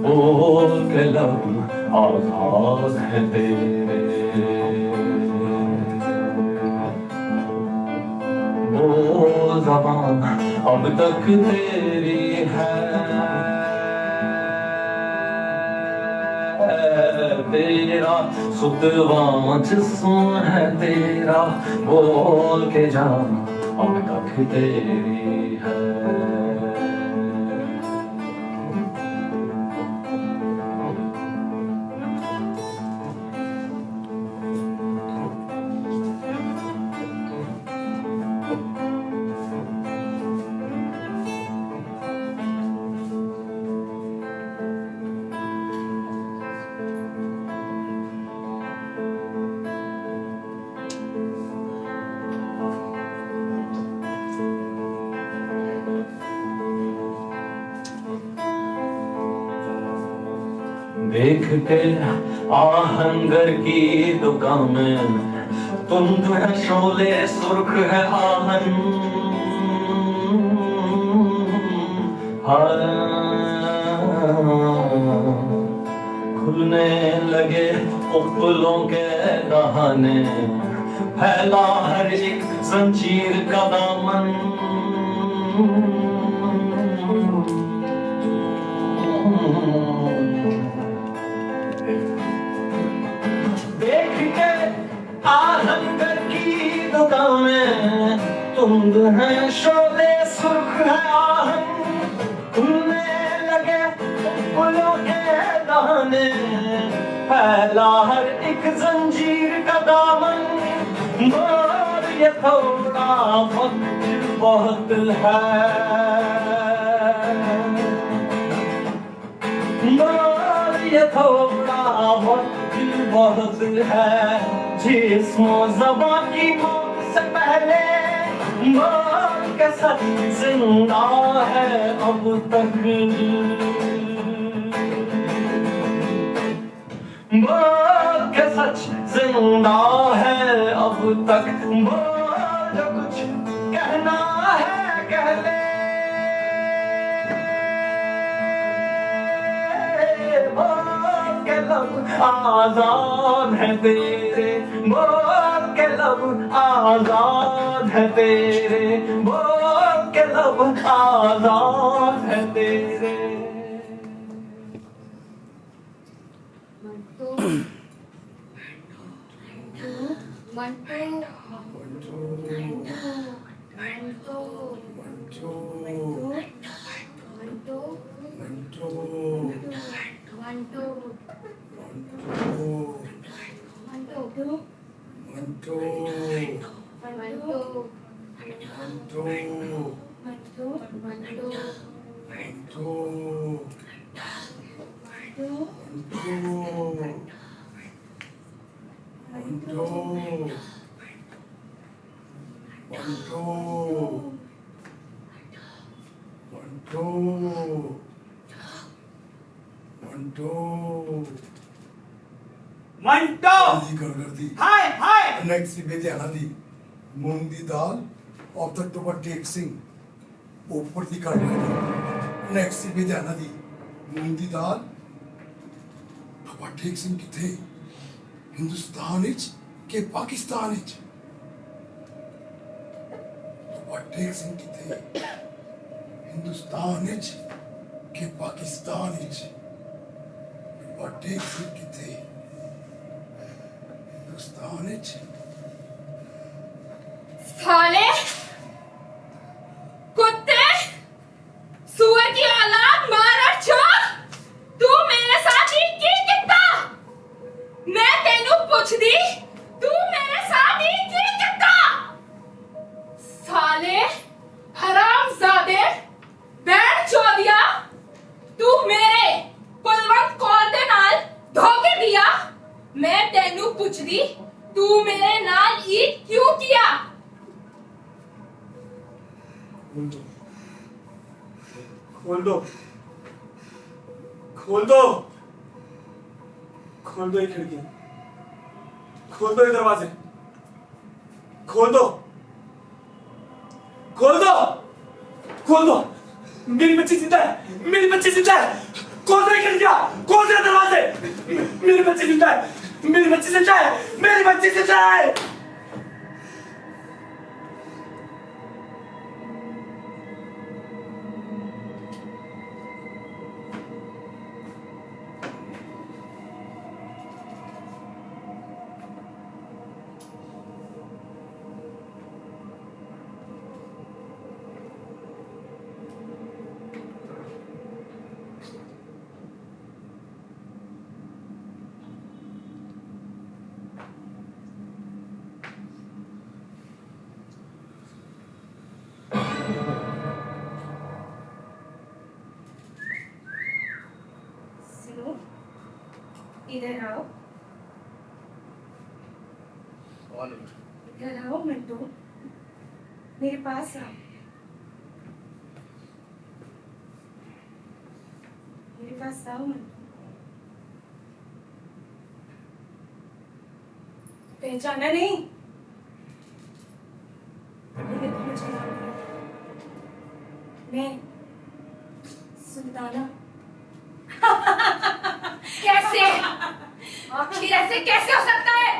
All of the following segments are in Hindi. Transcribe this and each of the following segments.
बोल के लब आजाद है तेरे, वो ज़बान अब तक तेरी है, तेरा सुतवां जिस्म है तेरा, बोल के जा अब तक तेरी है। देख के आहंगर की दुकान में, तुम जो है शोले सुर्ख है आहन, खुलने लगे उपलों के दहाने, फैला हर एक जंजीर का दामन, देख के आहंगर की दुकान में, तुम है शोले सुर्ख है आहन, खुलने लगे फूलों के दाने, फैला हर एक जंजीर का दामन, और ये थोड़ा वक्त बहुत है, और ये थोड़ा वक्त बहुत है, जिस्म ज़बां की मौत से पहले मौत के सच जिंदा है अब तक, मौत के सच जिंदा है अब तक, बोल जो कुछ कहना है कह ले, बोल के लब आजाद है तेरे, बोल के लब आजाद है तेरे, बोल के लब आजाद है तेरे। हाय हाय नेक्स्ट बेजाना दी मूंग दी दाल और तक तो टेक सिंह ऊपर दी कर नेक्स्ट बेजाना दी मूंग दी दाल तो टेक सिंह किथे हिंदुस्तान विच के पाकिस्तान विच तो टेक सिंह किथे हिंदुस्तान विच के पाकिस्तान विच तो टेक सिंह किथे साले कुत्ते सुअर की औलाद मारा चोर, तू मेरे साथ ही की कितना? मैं तेनू पूछ दी, तू मेरे साथ ही की कितना? साले हरामजादे बैठ चोदिया, तू मेरे कुलवंत कौर दे नाल धोखे दिया। मैं तेनू पूछ दी, तू मेरे नाल ईद क्यों किया? खोल दो, खोल दो, खोल दो ये खिड़की, खोल दो ये दरवाजे, खोल दो, खोल दो, खोल दो। मेरी बच्ची जिंदा है, मेरी बच्ची जिंदा है, खोल दे खिड़कियां, खोल दे दरवाजे। मेरी बच्ची जिंदा है, मेरी बच्ची जिंदा है, मेरी बच्ची जिंदा है। इधर आओ, इधर आओ मिंटू, मेरे पास आओ, मेरे पास आओ मिंटू। पहचाना नहीं? मैंने तुम्हें चुना लिया। मैं सुल्ताना। कैसे? आखिर ऐसे कैसे हो सकता है?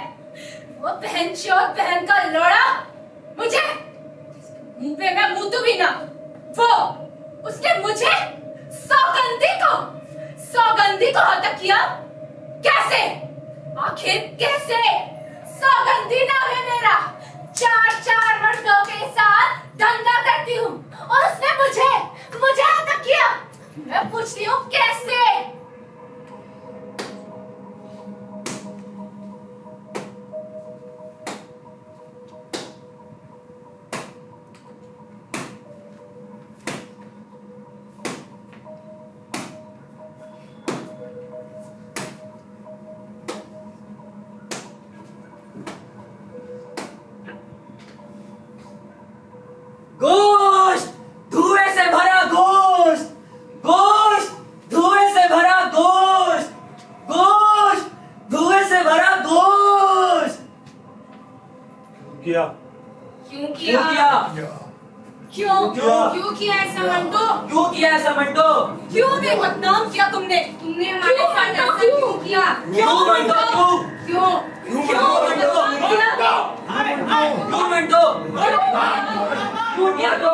वो बहनचोद बहन का लोड़ा मुझे मुंह पे मैं मुंह भी ना, वो उसने मुझे सौगंधी को हत्या किया। कैसे? आखिर कैसे? सौगंधी नाम है मेरा, 4 मर्दों के साथ धंधा करती हूँ और उसने मुझे हत्या किया। मैं पूछती हूँ कैसे? गोश्त, धुएं से भरा गोश्त, गोश्त, धुएं से भरा गोश्त, गोश्त, धुएं से भरा गोश्त। किया? क्यों क्यों किया? किया? क्यों किया ऐसा मंटो? क्यों किया ऐसा मंटो? क्यों नहीं बदनाम किया तुमने हमारे साथ ऐसा क्यों किया? क्यों मंटो? क्यों मंटो? क्यों मंटो? क्यों किया तो?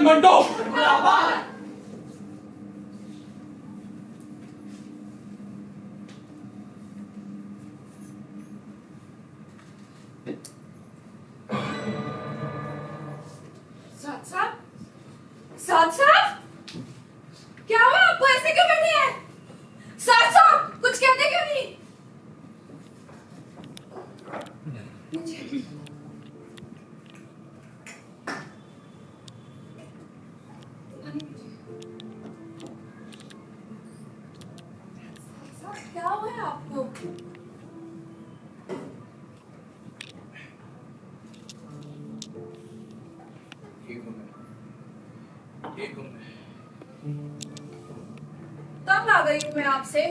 मंटो साथ क्या हुआ आपको? ऐसे क्यों बैठे हैं? साथ कुछ कहते क्यों नहीं? क्या हुआ है आपको? तंग आ गई हूँ मैं आपसे।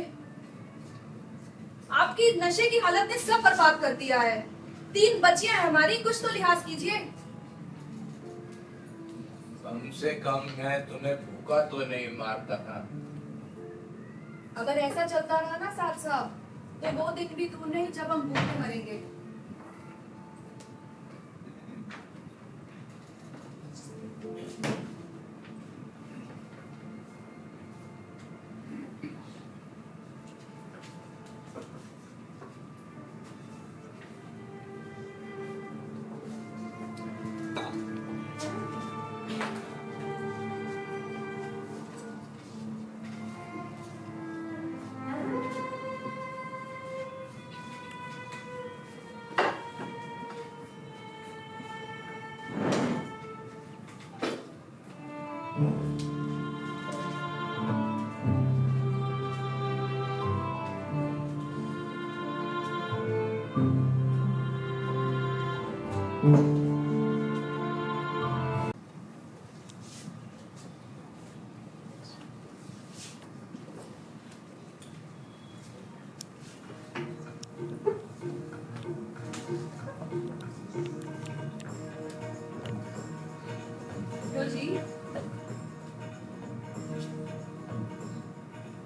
आपकी नशे की हालत ने सब बर्बाद कर दिया है। 3 बच्चियां हैं हमारी, कुछ तो लिहाज कीजिए। कम से कम मैं तुम्हें भूखा तो नहीं मारता था। अगर ऐसा चलता रहा ना साथ साहब, तो वो दिन भी दूर नहीं जब हम भूखे मरेंगे।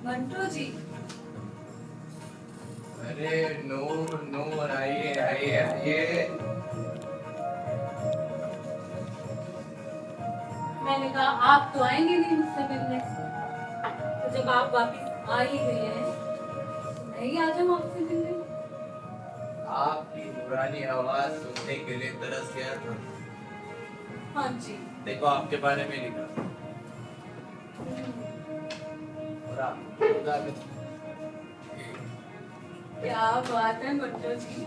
मंटो जी। अरे नूर नूर आइए आइए आइए। मैंने कहा आप तो आएंगे नहीं मुझसे मिलने, तो जब आप वापिस आ ही गए हैं तो मैं ही आ जाऊँ आपसे मिलने। आपकी पुरानी आवाज सुनने के लिए तरस गया था। हाँ जी। देखो आपके बारे में लिखा और आप खुदा के क्या बात है मंटो जी,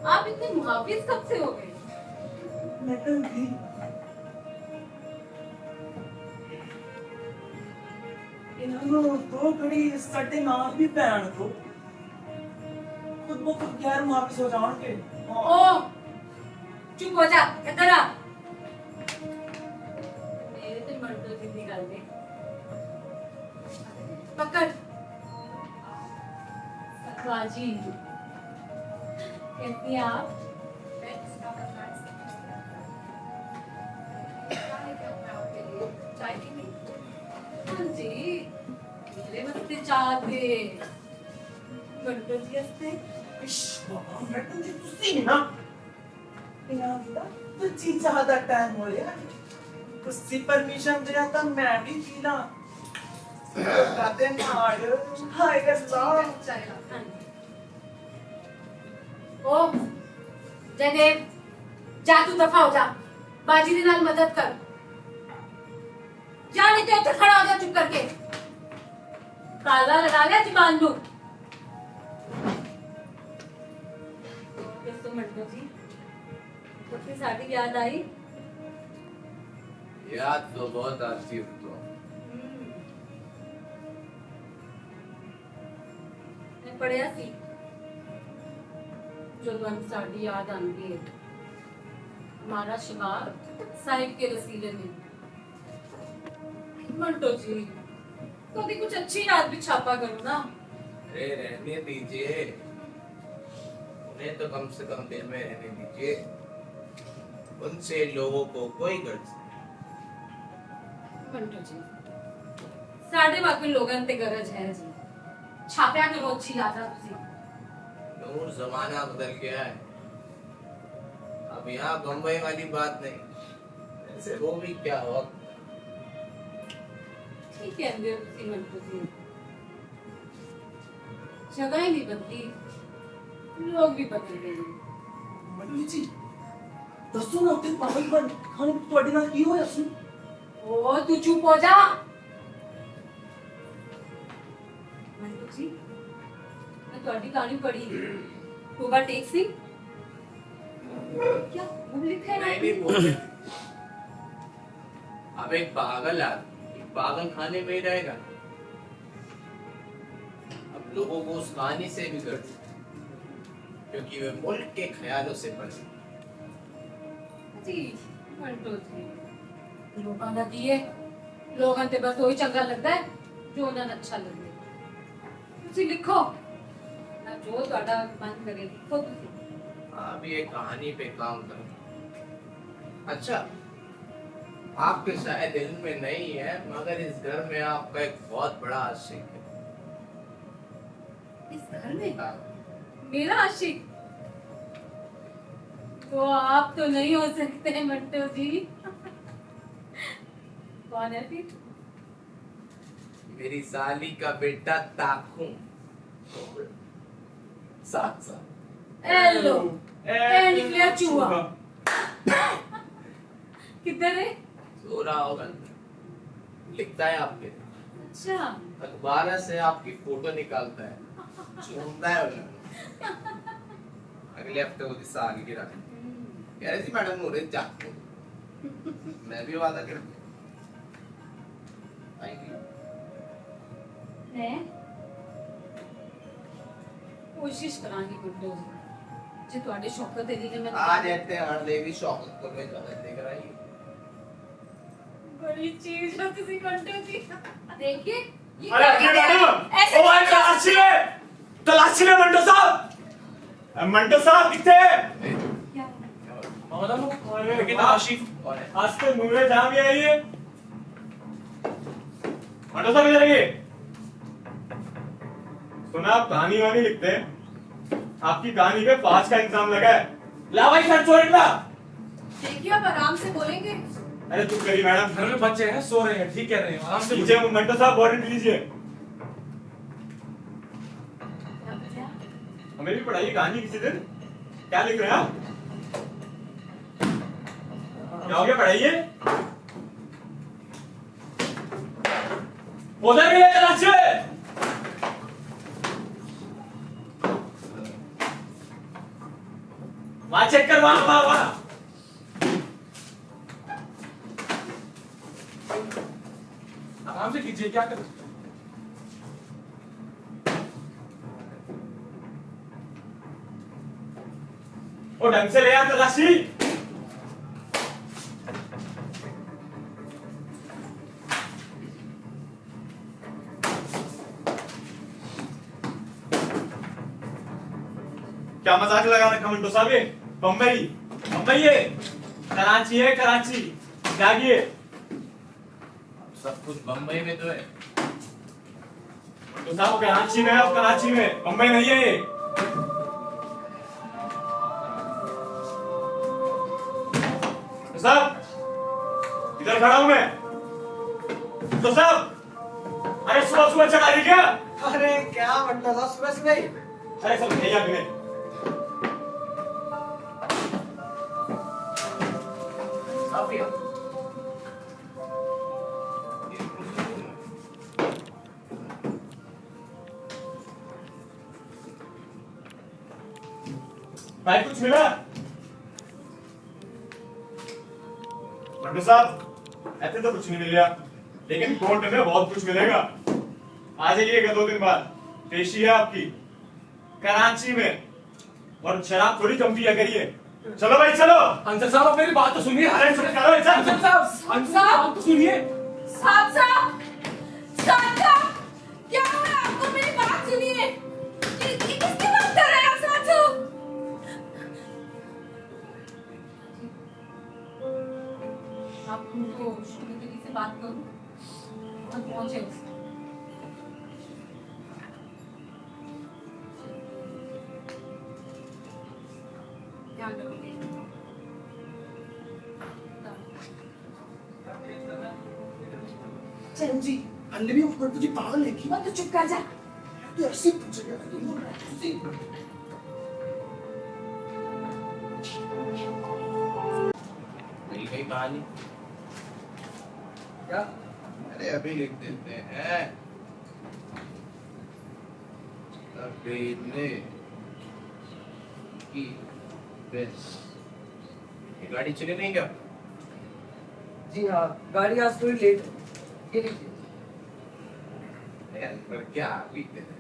आप इतने मुहाफिज कब से हो गए? मैडम जी इन्होंने दो घड़ी सटे ना भी पहन दो खुद वो खुद गैर वापस हो जाओगे। ओ चुप हो जा, इधर आ। मेरे से मंटो जी निकाल दे, पकड़। बाजी कैसी हैं आप? हाँ जी, मेरे मस्ते चाहते मंटो जी हंसते। मैडम जी तुसी ना बिना तो जी ज्यादा टाइम हो गया तुसी परमिशन दिया था मैं भी पीना कहते मार हाय अल्लाह। ओ जयदेव, जा तू दफा हो जा, बाजी दे नाल मदद कर। जा नहीं तो उत्थे खड़ा हो जा चुप करके। ताला लगा लिया जुबान नू। तो मंटो जी तो फिर साडी याद आई? याद तो बहुत आती है तो मैं पढ़िया सी जो तुम साडी याद आंदी है हमारा शिकार साहिब के रसीले में। मंटो जी तो भी कुछ अच्छी याद भी छापा करो ना। अरे रहने दीजिए उन्हें तो कम से कम दिल में रहने दीजिए, उनसे लोगों को कोई गर्ज नहीं। मंटो जी साढ़े वाकई लोगन ते गरज है जी, छापया करो अच्छी यादा तुसी। नूर जमाना बदल गया है, अब यहाँ बम्बई वाली बात नहीं, ऐसे वो भी क्या हो। ठीक है मंटो जी, जगह ही नहीं बदली, लोग भी बदल गए। मम्मी जी दसो ना उत्ते पागल बन खाने ਤੁਹਾਡੇ ਨਾਲ ਕੀ ਹੋਇਆ ਸੀ? ओ तू चुप हो जा। मंटो जी मैं ਤੁਹਾਡੀ कहानी पढ़ी टूबा टेक सिंह क्या वो लिखा है ना? नहीं बोल अब एक पागल पागल खाने में ही रहेगा। अब लोगों को उस कहानी से भी कर क्योंकि वे मुल्क के ख्यालों से बने। जी मंटो जी लोगों का दिए लोगों ते बस वही चंगा लगता है जो उन्हें अच्छा लगे। तुसी लिखो ना जो ਤੁਹਾਡਾ मन करे लिखो तुसी। अभी एक कहानी पे काम करो। अच्छा आपके शायद दिल में नहीं है मगर इस घर में आपका एक बहुत बड़ा आशिक है। इस घर में मेरा आशिक तो आप तो नहीं हो सकते मंटो जी। कौन है फिर? मेरी साली का बेटा ताकू। साथ साथ हेलो ए निकलिया चूहा। किधर है? सो रहा होगा, लिखता है आपके, अच्छा अखबार से आपकी फोटो निकालता है, चूमता है उन्हें। अगले हफ्ते वो साल की रख कह रही थी मैडम मुझे चाकू मैं भी वादा कर कोशिश करांगी मंटो जी जे ਤੁਹਾਡੇ ਸ਼ੌਕਤ ਦੇ ਲਈ ਮੈਂ आ जाते हैं हर देवी शौकत को मैं गलत देख रहा है। बड़ी चीज हो तुसी मंटो जी। देखिए ये अरे अखिल मैडम ओ भाई तलाशी ले मंटो साहब किथे क्या मौलाना अरे की तलाशी आज तो नूरे जहां भी आई है मंटो साहब इधर आइए। सुना आप कहानी वानी लिखते हैं, आपकी कहानी पे 5 का इंतजाम लगा है। ला भाई सर छोड़ ला। देखिए आप आराम से बोलेंगे। अरे चुप करिए मैडम, घर में बच्चे हैं, सो रहे हैं, ठीक कह रहे हैं, आराम से पीछे मंटो साहब वारंट लीजिए। हमें भी पढ़ाइए कहानी किसी दिन। क्या लिख रहे हैं आप? क्या हो गया, पढ़ाइए। उधर भी ले चला चाहिए। वहां चेक कर, वहां वहां वहां। आराम से कीजिए, क्या कर और ढंग से ले आ तलाशी। क्या मजाक लगा रखा मंटो साहब? बम्बई बम्बई है, कराची है कराची, जागिए। सब कुछ बम्बई में तो है। तो साहब कराची में है, अब कराची में, बम्बई नहीं है ये। तो साहब इधर खड़ा हूं मैं। तो साहब अरे सुबह सुबह चढ़ा रही क्या? अरे क्या मतलब था सुबह सुबह ही? अरे सब भैया भी साफिया भाई कुछ मिला? मंटो साहब ऐसे तो कुछ नहीं मिल गया, लेकिन कोर्ट में बहुत कुछ मिलेगा। आ जाइएगा 2 दिन बाद, पेशी है आपकी कराची में, और शराब थोड़ी कम पिया करिए। चलो भाई चलो। अंसर साहब, आप मेरी बात तो सुनिए। अरे चलो चलो अंसर चलो। साहब, अंसर साहब तो सुनिए। साहब साहब क्या हो रहा है आपको? मेरी बात सुनिए। ये किसकी बात कर रहे हैं आप साहब? आप उनको श्रीमती से बात करो और पहुंचे। ध्यान रखोगे। चलो जी, अन्य भी ऊपर तुझे पागल है क्यों? तो चुप कर जा। तो ऐसे ही पूछेगा ना, तुम बोल रहा है ऐसे ही। मिल गई कहानी। क्या? अरे अभी लिख देते हैं। ये गाड़ी चली नहीं क्या? जी हाँ, गाड़ी आज थोड़ी लेट है। ये लीजिए। यार पर क्या लिख देते हैं?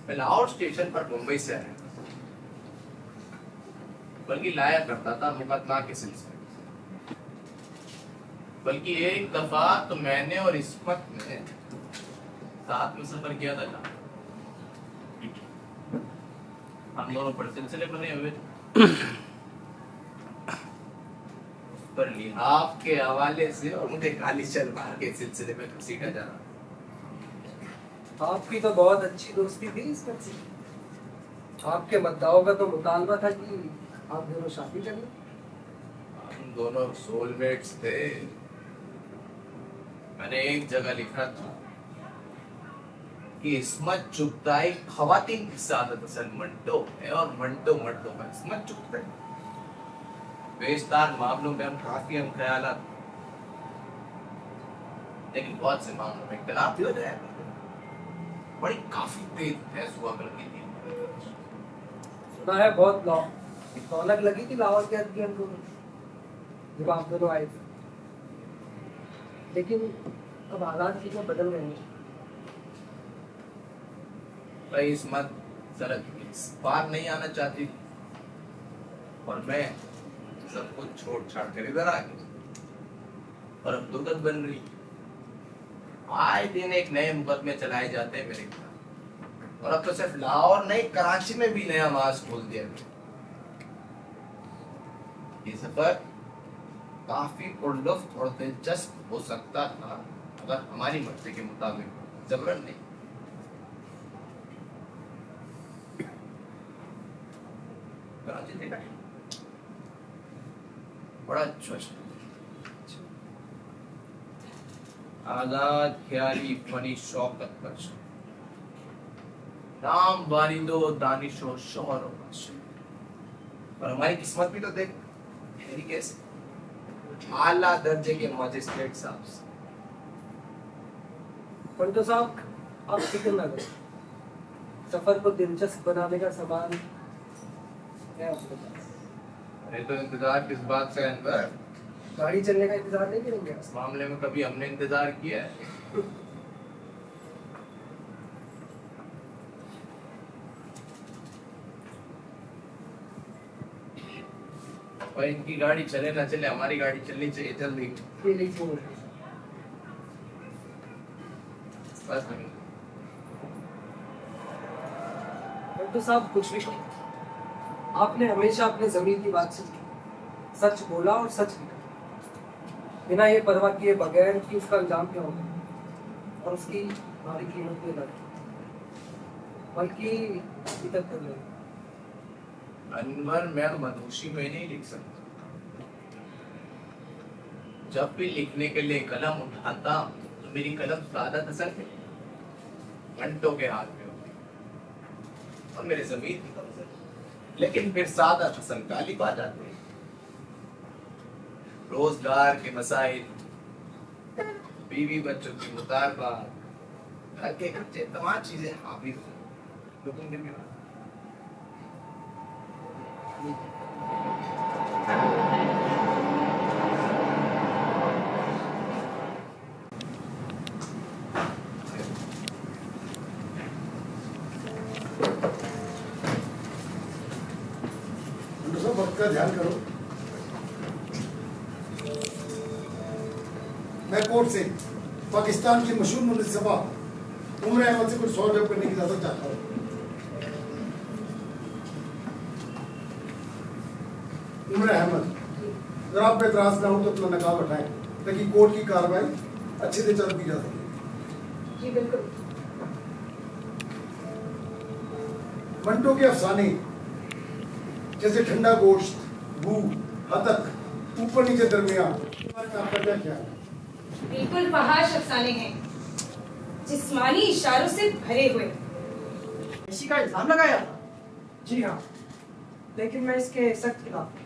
मैं लाहौर स्टेशन पर मुंबई से आया, बल्कि लाया करता था मुकदमा के सिलसिले। बल्कि एक दफा तो मैंने और इस्मत ने साथ में सफर किया था। हम दोनों पर सिलसिले बने हुए थे। उस पर लिहाफ के हवाले से और मुझे काली शलवार के सिलसिले में घसीटा जा रहा। आपकी तो बहुत अच्छी दोस्ती थी इसमें से। आपके मद्दाओं का तो मुतालबा था कि आप दोनों शादी कर लें। हम दोनों सोलमेट्स थे। मैंने एक जगह लिखा था कि इस्मत चुगताई खवातीन की सादत असल मंटो है और मंटो मर्दों का इस्मत चुगताई। बेशतार मामलों में हम काफी हम ख्यालात, लेकिन बहुत से मामलों में इख्तिलाफ भी हो जाए। बड़ी काफी तेज बहस हुआ करती थी। सुना है बहुत रौनक लगी थी लाहौर के अंदर हमको जब आप दोनों आए थे। लेकिन अब हालात चीजें बदल गए हैं। भाई इस्मत सड़क इस पार नहीं आना चाहती और मैं सब कुछ छोड़ छाड़ कर इधर आ गई और अब दुर्गत बन रही। आए दिन एक नए मुकदमे चलाए जाते हैं मेरे खिलाफ और अब तो सिर्फ लाहौर नहीं कराची में भी नया मास खोल दिया गया। ये सफर काफी पुरलुफ्त और दिलचस्प हो सकता था अगर हमारी मर्जी के मुताबिक जबरन नहीं। कराची देखा है? बड़ा अच्छा आजाद ख्याली फनी शौकत बख्श नाम वारिदो दानिशो शोहर और हमारी किस्मत भी तो देख मेरी कैसे आला दर्जे के मजिस्ट्रेट साहब से। पंटो साहब आप फिक्र ना करें, सफर को दिलचस्प बनाने का सामान है आपके पास। अरे तो इंतजार किस बात से है अनवर? गाड़ी चलने का इंतजार नहीं करेंगे? इस मामले में कभी हमने इंतजार किया है? और इनकी गाड़ी चले ना चले हमारी गाड़ी चलनी चाहिए जल्दी। ये लीजिए। बस नहीं। पंटो साहब कुछ भी नहीं, आपने हमेशा अपने जमीन की बात सुनी, सच बोला और सच लिखा, बिना ये परवाह किए बगैर कि उसका अंजाम क्या होगा और उसकी भारी कीमत भी लगे, बल्कि इधर कर ले। अनवर मैं मधुशी में नहीं लिख सकता। जब भी लिखने के लिए कलम उठाता तो मेरी कलम सादा हसन घंटों के हाथ में होती और मेरे जमीन की कमजोर, लेकिन फिर सादा हसन गालिब आ जाते हैं। रोजगार के मसाइल, बीवी बच्चों की मुतालबात, घर के खर्चे, तमाम चीजें हावी हो लेकिन वक्त का ध्यान करो। मैं कोर्ट से पाकिस्तान की मशहूर मुनसिफा उम्र अहमद से कुछ 100 रुपये करने की इजाजत चाहता हूँ। उम्र अहमद, अगर आप पे एतराज ना हो तो अपना नकाब हटाएं ताकि कोर्ट की कार्रवाई अच्छे से चल दी जा सके। जी बिल्कुल। मंटो के अफसाने जैसे ठंडा गोश्त, भूख, हतक, ऊपर नीचे दरमियान, आपका क्या ख्याल है? बिल्कुल फहाश अफसाने हैं, जिस्मानी इशारों से भरे हुए। इसी का इल्जाम लगाया था? जी हाँ, लेकिन मैं इसके सख्त खिलाफ हूँ।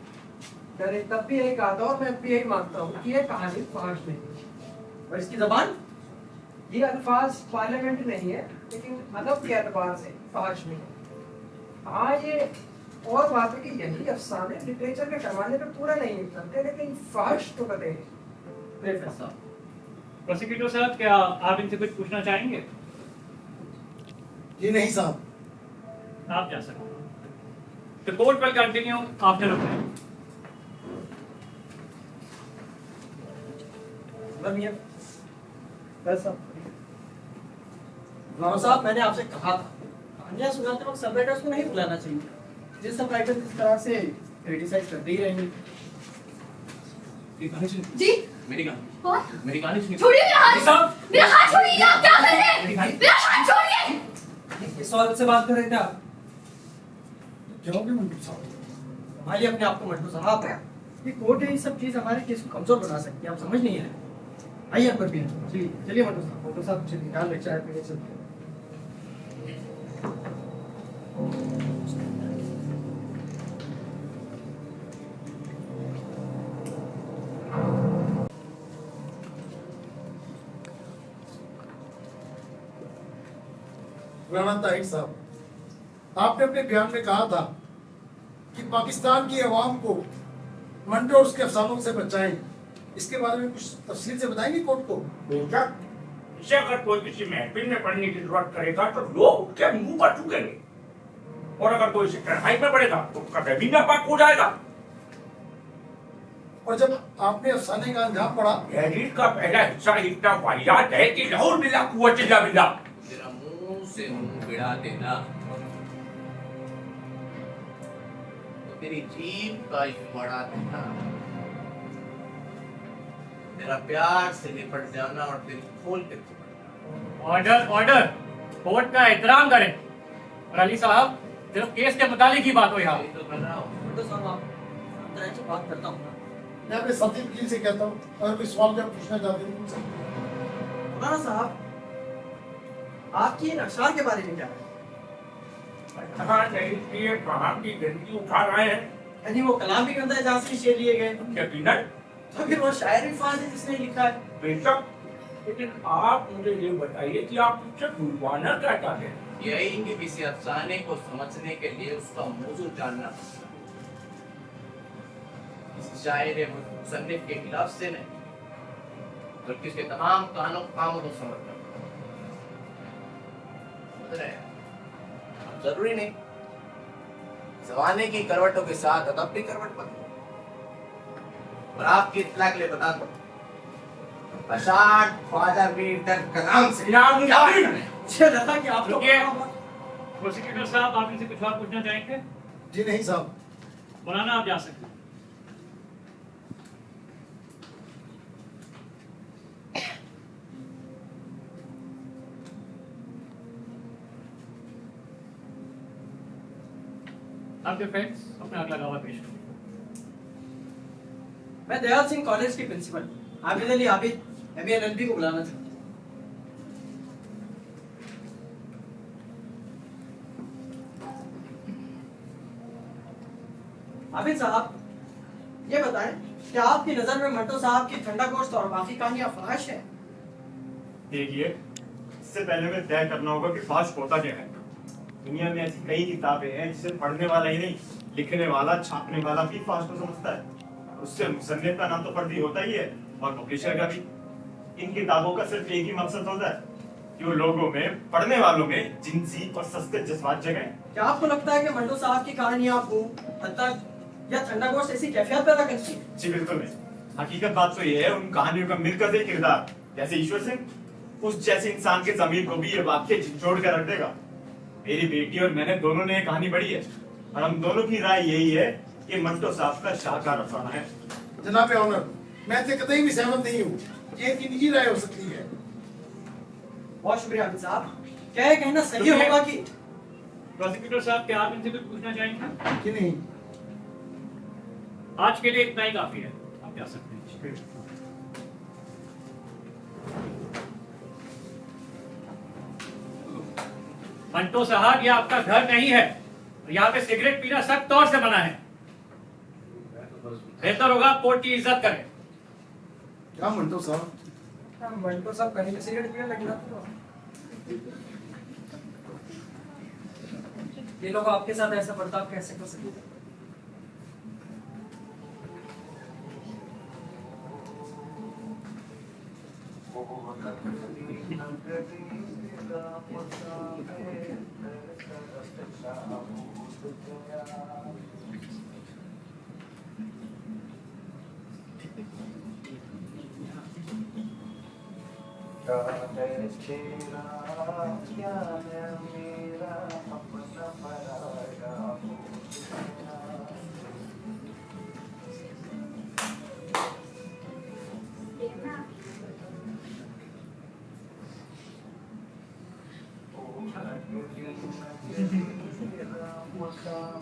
मैंने तब भी यही कहा था और मैं भी यही मानता हूँ कि ये कहानी फहाश नहीं है। और इसकी जबान, ये अल्फाज पार्लियामेंट नहीं है, लेकिन अदब के एतबार से फहाश नहीं है। हाँ, ये और बात है कि यही अफसाने लिटरेचर के पैमाने पर पूरा नहीं निकलते, लेकिन फहाश तो कतई नहीं। प्रोसिक्यूटर साहब, क्या आप इनसे कुछ पूछना चाहेंगे? जी नहीं साहब। आप जा सकते हैं। The court will continue after a break. साहब, मैंने आपसे कहा था कहानियां सुनाते वक्त सब राइटर्स को नहीं बुलाना चाहिए। जिस सब राइटर इस तरह से क्रिटिसाइज करते ही रहेंगे। जी मेरी कहानी, कौन? मेरी कहानी सुनिए। छोड़िए मेरा हाथ, मेरा हाथ छोड़िए। आप क्या कर रहे हैं? मेरा हाथ छोड़िए। इस औरत से बात कर रहे थे आप? क्यों भी मंटू साहब? हमारी अपने आप को मंटू साहब है। ये कोर्ट है, ये सब चीज हमारे केस को कमजोर बना सकती है, आप समझ नहीं है। आइए आप भी चलिए चलिए मंटू साहब चलिए, ध्यान रखिए, चाय पीने चलते हैं। राणा ताहिर साहब, आपने अपने बयान में कहा था कि पाकिस्तान की अवाम को मंटो और उसके अफसानों से बचाएं। इसके बारे में कुछ तफसील से बताएंगे कोर्ट को? बेशक, इसे अगर कोई किसी महफिल में पढ़ने की जरूरत करेगा तो लोग उसके मुंह पर थूकेंगे, और अगर कोई इसे तन्हाई में पढ़ेगा तो उसका भी नापाक हो जाएगा। और जब आपने अफसाने का अंजाम पढ़ा, तहरीर का पहला हिस्सा इतना वाहियात है कि लाहौर बिल्ला कुव्वत इल्ला बिल्ला। तेरा मुंह से मुंह भिड़ा देना तो तेरी जीभ का यूं बढ़ा देना, तेरा प्यार से लिपट जाना और दिल खोल के चुपड़ना। ऑर्डर ऑर्डर, कोर्ट का एहतराम करें। और अली साहब सिर्फ केस के मुतालिक ही बात हो यहाँ। तो कर रहा हूँ। तो साहब आप तरह से बात करता हूँ ना। मैं अपने साथी वकील से कहता हूँ, अगर कोई सवाल जब पूछना चाहते हैं पूछ सकते हैं। मौलाना साहब, आपकी इन अशार के बारे में क्या है? कहाँ की गंदगी उठा रहे हैं? यानी वो कलाम भी गंदा है जहाँ से शेर लिए गए? यकीनन। तो फिर वो शायर भी फाज है जिसने लिखा है? बेशक, लेकिन आप मुझे ये बताइए कि आप मुझसे बुलवाना क्या चाहते हैं? यही कि किसी अफसाने को समझने के लिए उसका मौजू जानना पड़ता है, किसी शायर मुसन्निफ के खिलाफ से नहीं बल्कि उसके तमाम कामों को समझना पड़ता है। जरूरी नहीं जमाने की करवटों के साथ अदब भी करवट बदले। और आपकी इत्तला के लिए बता दो, बशार ख्वाजा मीर तक कलाम से नाम जारी है। मुझे लगा कि आप लोग प्रोसिक्यूटर साहब, आप इनसे कुछ और पूछना चाहेंगे? जी नहीं साहब। मौलाना आप जा सकते हैं। आपके फ्रेंड्स अपना अगला गवाह पेश करें। मैं दयाल सिंह कॉलेज के प्रिंसिपल आबिद अली आबिद MA-LLB को बुलाना चाहता हूँ। आबिद साहब, ये बताएं कि आपकी नजर में मंटो साहब की ठंडा गोश्त और बाकी कहानियां फहाश है? देखिए, इससे पहले हमें तय करना होगा कि फाश होता क्या है। दुनिया में ऐसी कई किताबें हैं जिसे पढ़ने वाला ही नहीं, लिखने वाला, छापने वाला भी फाश को समझता है। उससे मुसन्निफ का नाम तो फर्जी होता ही है और पब्लिशर का भी। इन किताबों का सिर्फ एक ही मकसद होता है कि वो लोगों में, पढ़ने वालों में जिनसी और सस्ते जज्बात जगाएं। क्या आपको लगता है कि मंटो साहब की कहानियां आपको हद या ठंडा गोश्त ऐसी कैफियत पैदा करती है? जी बिल्कुल नहीं। हकीकत बात तो ये है, उन कहानियों का मिरकज़े किरदार जैसे ईश्वर सिंह, उस जैसे इंसान के ज़मीर को भी ये वाक्य झिझोड़ कर रख देगा। मेरी बेटी और मैंने दोनों ने ये कहानी पढ़ी है और हम दोनों की राय यही है कि मंटो साहब का शाहकार अफसाना है। जनाब ऑनर, मैं इससे कतई भी सहमत नहीं हूँ। ये इनकी निजी राय हो सकती है। बहुत शुक्रिया आबिद साहब। क्या ये कहना सही होगा कि प्रोसिक्यूटर साहब, क्या आप इनसे कुछ पूछना चाहेंगे? कि नहीं? आज के लिए इतना ही काफी है, आप जा सकते हैं। मंटो साहब, ये आपका घर नहीं है। यहाँ पे सिगरेट पीना सख्त तौर से मना है। बेहतर होगा आप कोर्ट की इज्जत करें। क्या मंटो साहब? मंटो साहब कहीं पे सिगरेट पीने लगे ना? ये लोग आपके साथ ऐसा बर्ताव कैसे कर सकते हैं?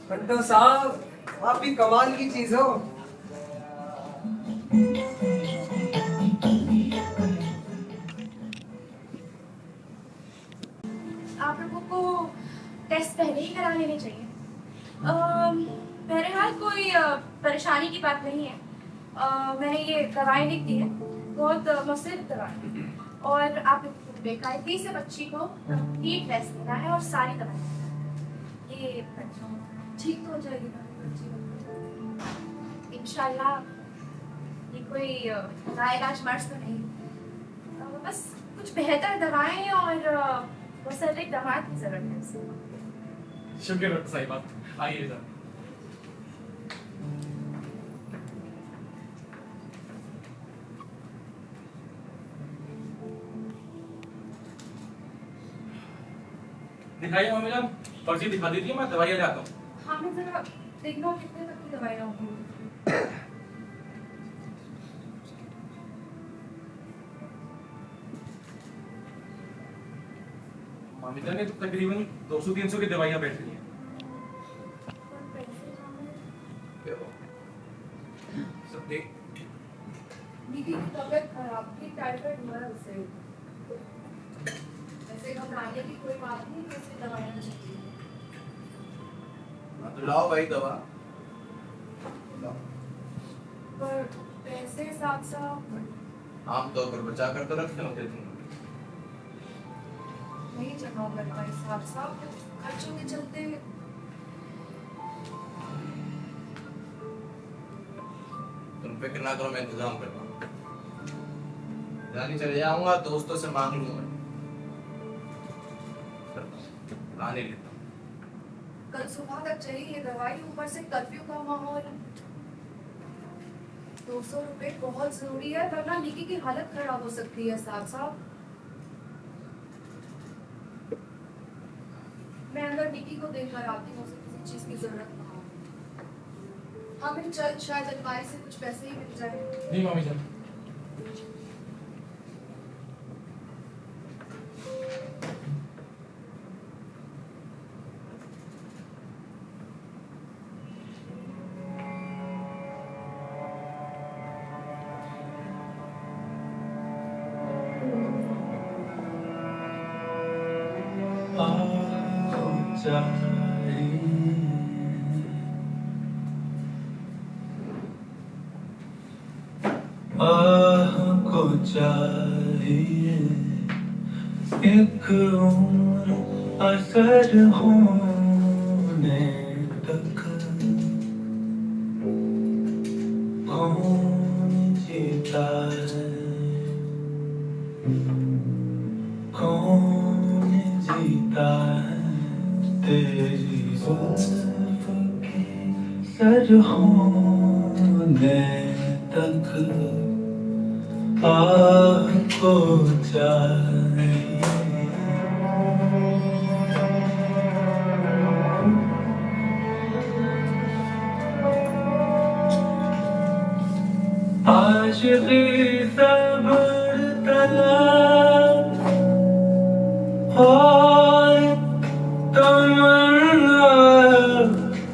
मंटो साहब, आप भी कमाल की चीज हो। आप लोगों को टेस्ट पहले ही करा लेने चाहिए। बहरहाल कोई परेशानी की बात नहीं है। मैंने ये दवाई लिख दी है, बहुत मुस्तिद दवाई, और आप बेकायदगी से बच्ची को कंप्लीट रेस्ट देना है और सारी दवाई ये ठीक हो जाएगी इंशाल्लाह। ये कोई नाइलाज मर्ज तो नहीं। बस कुछ बेहतर दवाएं और बहुत सारे दवा की जरूरत है। शुक्रिया डॉक्टर साहिबा, आइए सर। दिखाइए मम्मी जान, पर्ची दिखा दीजिए, मैं दवाइयाँ ले आता हूँ। हाँ मैं जरा देखना कितने तक की दवाइयाँ होंगी। मम्मी जान ये तो तकरीबन 200-300 की दवाइयाँ बैठ रही हैं। सब ठीक? दीदी की तबीयत खराब थी, टाइफाइड हुआ है उसे। ऐसे घबराने की कोई बात नहीं, कैसे दवाइयाँ चाहिए। तो लाओ भाई दवा। पर पैसे साथ साथ आमतौर पर बचा कर तो रखते होते तुम। नहीं जमा कर पाए साथ साथ खर्चों के चलते। तुम फिक्र ना करो, मैं इंतजाम कर रहा हूँ। चले जाऊंगा, दोस्तों से मांग लूंगा, लाने लेता हूँ। कल सुबह तक चाहिए ये दवाई, ऊपर से कर्फ्यू का माहौल। 200 रुपए बहुत जरूरी है, वरना निकी की हालत खराब हो सकती है साथ साथ। मैं अंदर निकी को देखकर आती हूँ, उसे किसी चीज की जरूरत ना हो। हमें चल शायद अलमारी से कुछ पैसे ही मिल जाए। नहीं मम्मी जान। को चाहिए एक उम्र असर होने तक, कौन जीता है, कौन जीता है, तेरी जुल्फ के सर होने तक आपको चाहिए। आशिकी सब्र तलब और तमन्ना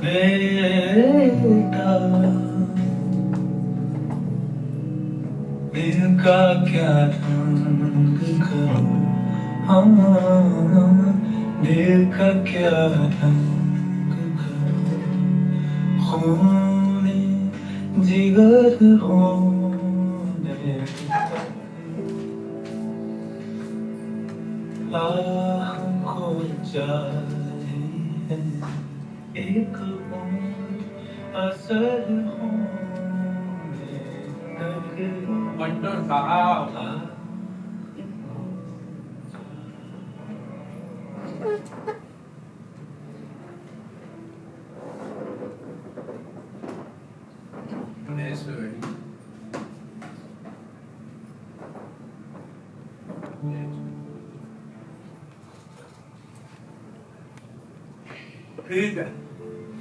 बेटा, दिल का क्या रंग करूं, हाँ दिल का क्या रंग करूं, खून जिगर होने आँखों चाहिए एक उम्र असर होने तक। मंटो साहब, इस पे बैठी। ठीक है,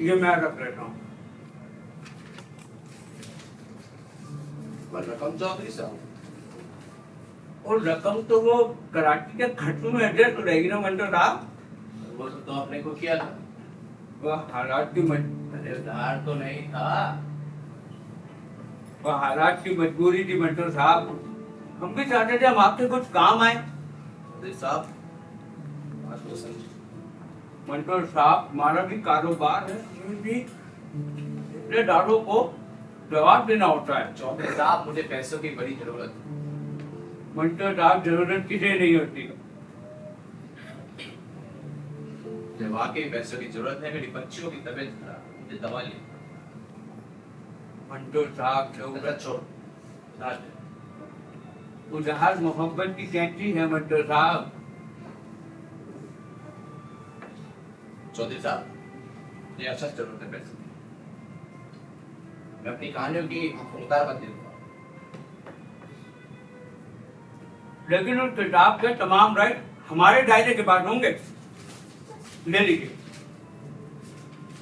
ये मैं रख लेता हूँ। रकम चौधरी साहब, और रकम तो वो कराची के खट्टू में एडजस्ट हो रहेगी ना मंटो साहब। वो तो आपने को किया था। वह हालात की अरे उधार तो नहीं था। वह हालात की मजबूरी थी मंटो साहब। हम भी चाहते थे हम आपके कुछ काम आए। चौधरी साहब बात को समझिए। मंटो साहब, हमारा भी कारोबार है, हमें भी रिश्तेदारों को जवाब देना होता है। चौधरी साहब, मुझे पैसों की बड़ी जरूरत है। मंटो साहब, जरूरत किसे नहीं होती। मुझे वाकई पैसों की जरूरत है। मेरी बच्चियों की तबीयत खराब है, मुझे दवा लेनी। मंटो साहब, छोड़ उधार दे। उजहार मोहब्बत की कैंची है मंटो साहब। चौधरी साहब, ये अच्छा जरूरत है पैसे। मैं अपनी कहानियों की उतार बंदी दूंगा। लेकिन उस किताब के तमाम राइट हमारे दायरे के पास होंगे। ले लीजिए,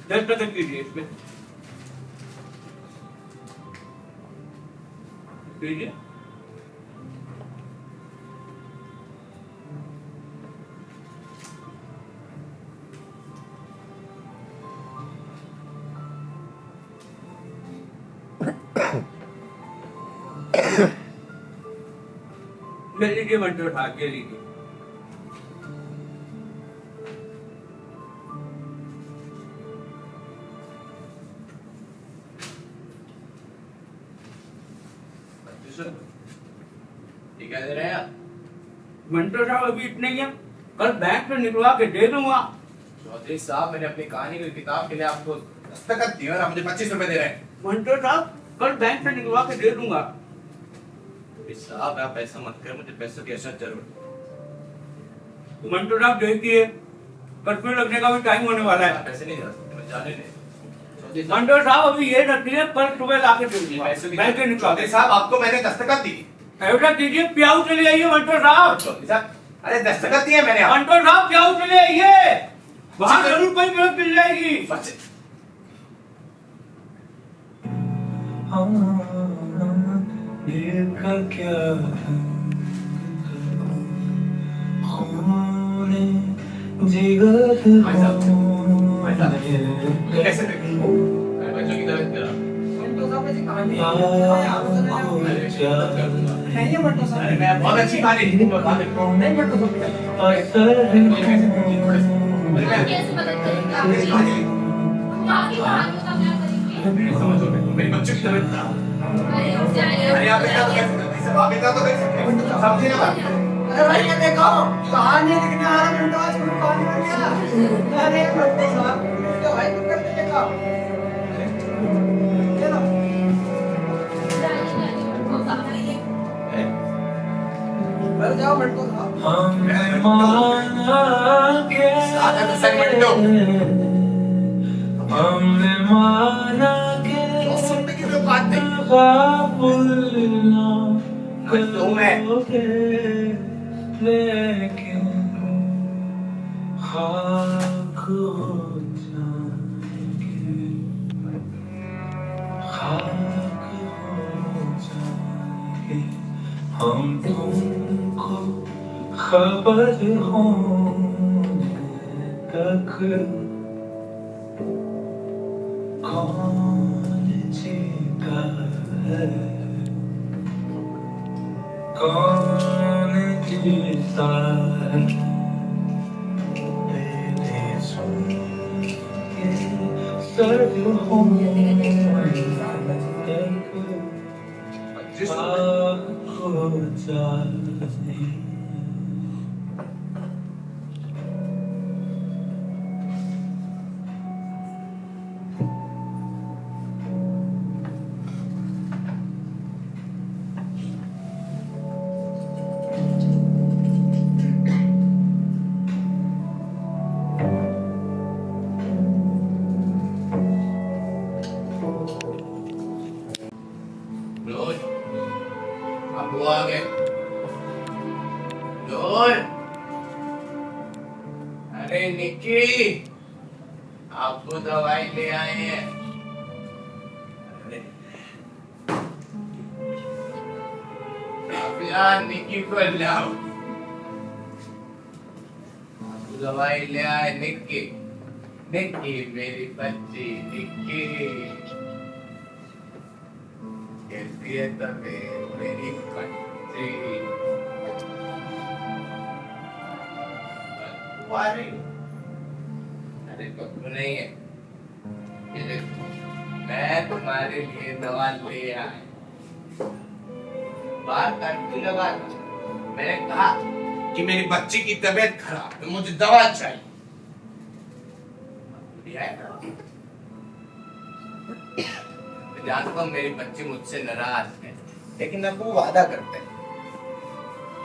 दस्तखत कीजिए इसमें। कीजिए। ले लीजिए मंटो साहब, ले लीजिए। ये क्या दे रहे हैं आप? मंटो साहब अभी इतने ही हैं, कल बैंक से निकलवा के दे दूंगा। चौधरी साहब, मैंने अपनी कहानी की किताब के लिए आपको दस्तखत दी और आप मुझे 25 रुपए दे रहे हैं। मंटो साहब कल बैंक से निकलवा के दे दूंगा। साहब आप ऐसा मत करें, मुझे पैसों की अशद जरूरत है। मंटो साहब देखिए, कर्फ्यू लगने का भी टाइम होने वाला है। पैसे नहीं जा सकते, मैं जाने नहीं। मंटो साहब अभी ये रखिए, कल सुबह लाके दे दूंगा। बैंक से निकलवा। चौधरी साहब, आपको मैंने दस्तखत दी। ऐसा कीजिए, प्याऊ चले आइए मंटो साहब। चौधरी साहब, अरे दस्तखत दी है मैंने। मंटो साहब प्याऊ चले आइए, वहाँ जरूर कोई मदद मिल जाएगी। देखा क्या खूने जिगर कैसे मैं बच्चों की तरह करा। मंटो साहब ऐसी कहानी अरे है मंटो साहब। मैं बहुत अच्छी कहानी लिखी हूँ, बता देता हूँ। नहीं मंटो साहब, कैसे मदद करेंगे आपकी? बाकी कहानियों का क्या करेंगे? समझो, मेरी बच्चों की तबीयत खराब है। अरे उठ जाइए। अरे आप इतना तो कैसे जल्दी से आप इतना तो कैसे समझे ना बात। अरे भाई ये देखो, कहानी लिखने आ रहा मंटो, आज कोई कहानी बन गया। अरे मंटो साहब, तो भाई तुम करके देखो। चलो बैठ जाओ मंटो साहब। हमने माना के हमने माना के भूलना करोगे, लेकिन खाक हो जाएंगे, खाक हो जाएंगे हम तुमको खबर होने तक। कौन जीता है, कौन जीता है, तेरे सुन के सर्द होने तक हो जाए। अरे निक्की, आपको दवाई ले आए हैं। आप यार निक्की को लाओ, आपको दवाई ले आए। निक्की, निक्की मेरी बच्ची, निक्की कैसी है तबीयत मेरी बच्ची? अरे बच्चों नहीं है, ये देखो मैं तुम्हारे लिए दवा ले आया। बात करती लगा, मैंने कहा कि मेरी बच्ची की तबीयत खराब है, मुझे दवा चाहिए। मैं जानता हूँ मेरी बच्ची मुझसे नाराज है, लेकिन अब वो वादा करते हैं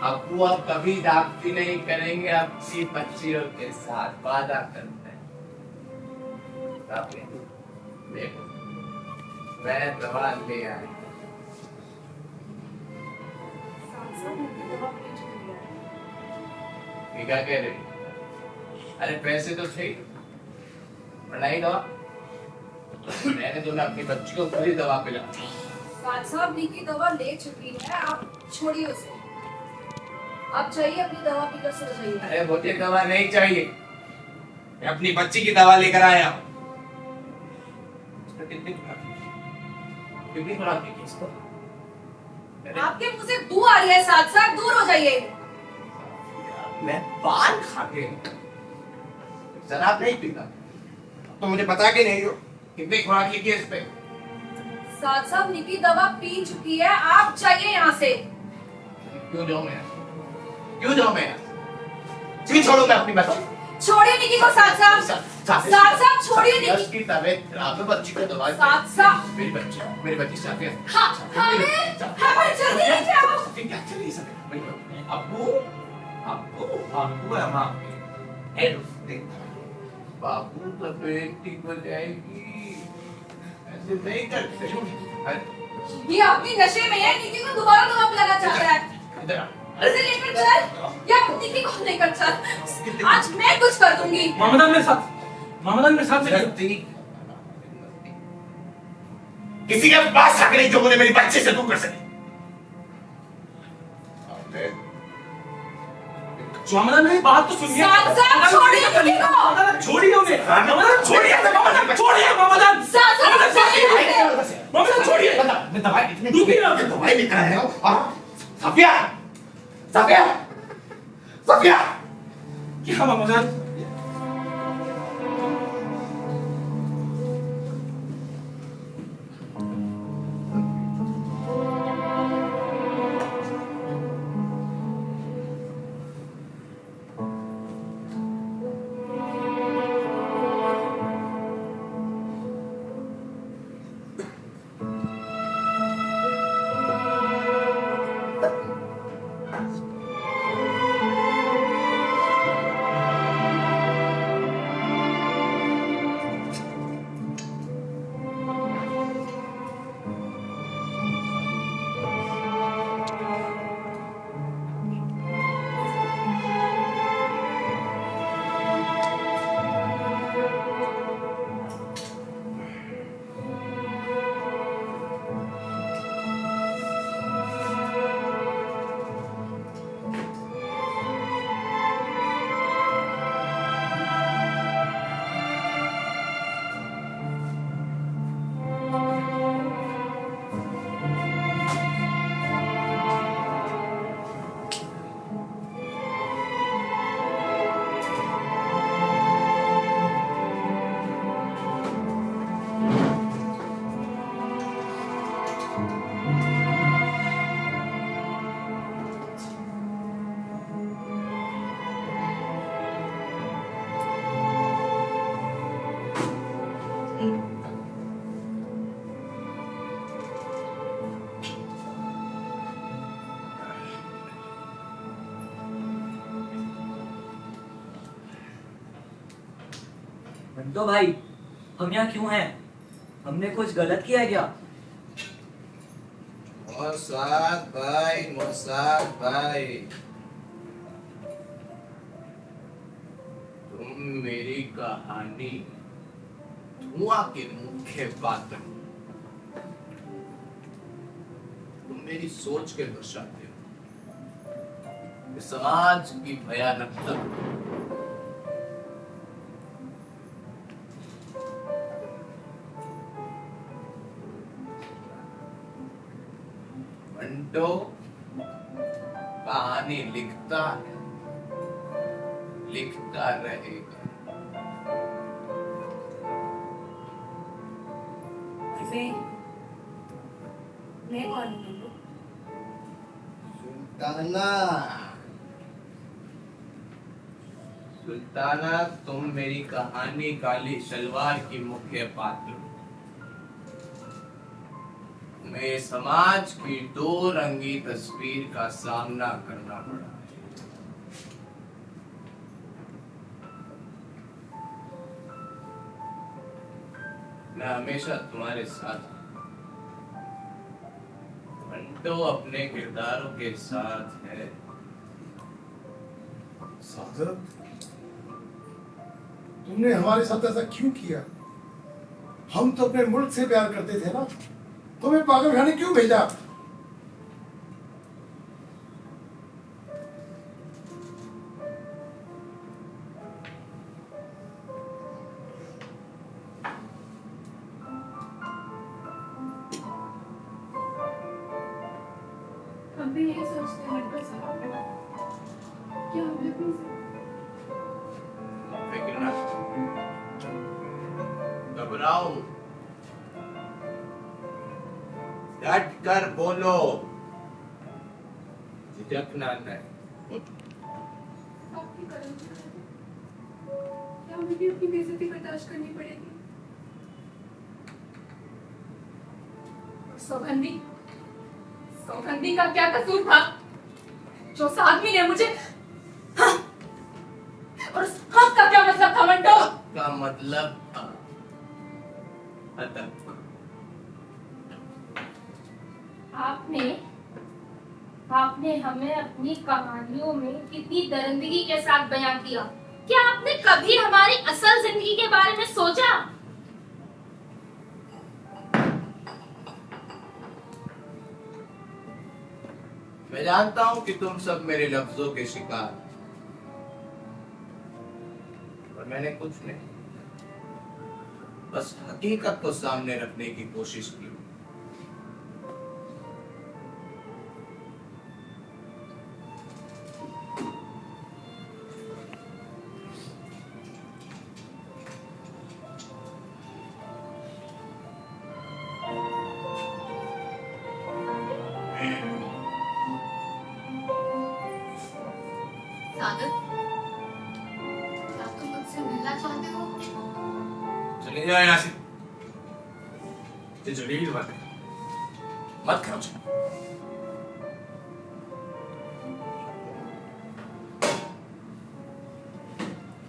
अब्बू अब कभी दागती नहीं करेंगे अपनी बच्चियों के साथ, वादा करते हैं। देखो मैं दवा ले आई। ये क्या कह रही? अरे पैसे तो थे, नहीं दवा। मैंने तो ना अपनी बच्ची को पूरी दवा पिला। साहब निकी दवा ले चुकी है, आप छोड़िए उसे। आप चाहिए अपनी दवा पीकर सो जाइए। अरे मुझे दवा नहीं चाहिए, मैं अपनी बच्ची की दवा लेकर आया हूँ। कितनी खुराक दी इसको? आपके मुंह से दूर आ रही है साहब, दूर हो जाइए। मैं पान खा के शराब नहीं पीता, तो मुझे पता कि नहीं हो कितनी खुराक लिखी है इस पे। साहब निकी दवा पी चुकी है, आप जाइए यहाँ से। क्यों जाऊँ मैं? क्यों जाऊँ मैं? क्यों छोड़ूं मैं अपनी बच्ची? छोड़िए निकी को साहब छोड़िए निकी की तबीयत खराब है, बच्ची को दवा साहब। मेरी बच्ची साफिया। जल्दी नीचे आओ। क्या चल रही है? अब्बू अब्बू है माँ। बाबू तो बेटी को जाएगी, ऐसे नहीं करते। ये अपनी नशे में है, निकी को दोबारा दवा पिलाना चाहता है। इधर आ। इसे लेकर चल या निकी को लेकर चल, आज मैं कुछ कर दूंगी। मामदान मेरे साथ किसी के पास हक नहीं जो मुझे मेरी बच्ची से दूर कर सके। मामदान मेरी बात तो सुनिए। साहब छोड़िए निकी को। छोड़िए उन्हें। मामदान छोड़िए मामदान, छोड़िए मामदान। मामदान छोड़िए। मैं दवाई इतनी रुकिए ना। दवाई लेकर आया हूँ। साफिया क्या मामदान? तो भाई हम यहाँ क्यों हैं? हमने कुछ गलत किया है क्या? मोसाद भाई तुम मेरी कहानी धुआं के मुख्य पात्र, तुम मेरी सोच के दर्शाते हो समाज की भयानकता। मंटो कहानी लिखता है, लिखता रहेगा। मैं कौन हूँ? सुल्ताना तुम मेरी कहानी काली सलवार की मुख्य पात्र। तुम्हें समाज की दो रंगी तस्वीर का सामना करना पड़ा है। मैं हमेशा तुम्हारे साथ घंटों अपने किरदारों के साथ है। सादत, तुमने हमारे साथ ऐसा क्यों किया? हम तो अपने मुल्क से प्यार करते थे ना, तुम्हें पागल खाने क्यों भेजा? हम भी यही सोचते हैं मंटू साहब, क्या हमें भी फिक्र ना, घबराओ, डट कर बोलो, झिझकना नहीं। आपकी कदम क्या हमें भी अपनी बेइज्जती बर्दाश्त करनी पड़ेगी? सौगंधी, सौगंधी का क्या कसूर था जो उस आदमी ने मुझे हाँ, और उस हाँ का क्या मतलब था मंटो? का मतलब था अदब। आपने हमें अपनी कहानियों में कितनी दरिंदगी के साथ बयां किया। क्या आपने कभी हमारी असल जिंदगी के बारे में सोचा? मैं जानता हूं कि तुम सब मेरे लफ्जों के शिकार, पर मैंने कुछ नहीं, बस हकीकत को सामने रखने की कोशिश की। सादत, क्या तुम मुझसे मिलना चाहते हो? चले जाओ यहाँ से, ये जलील बात है, मत करो।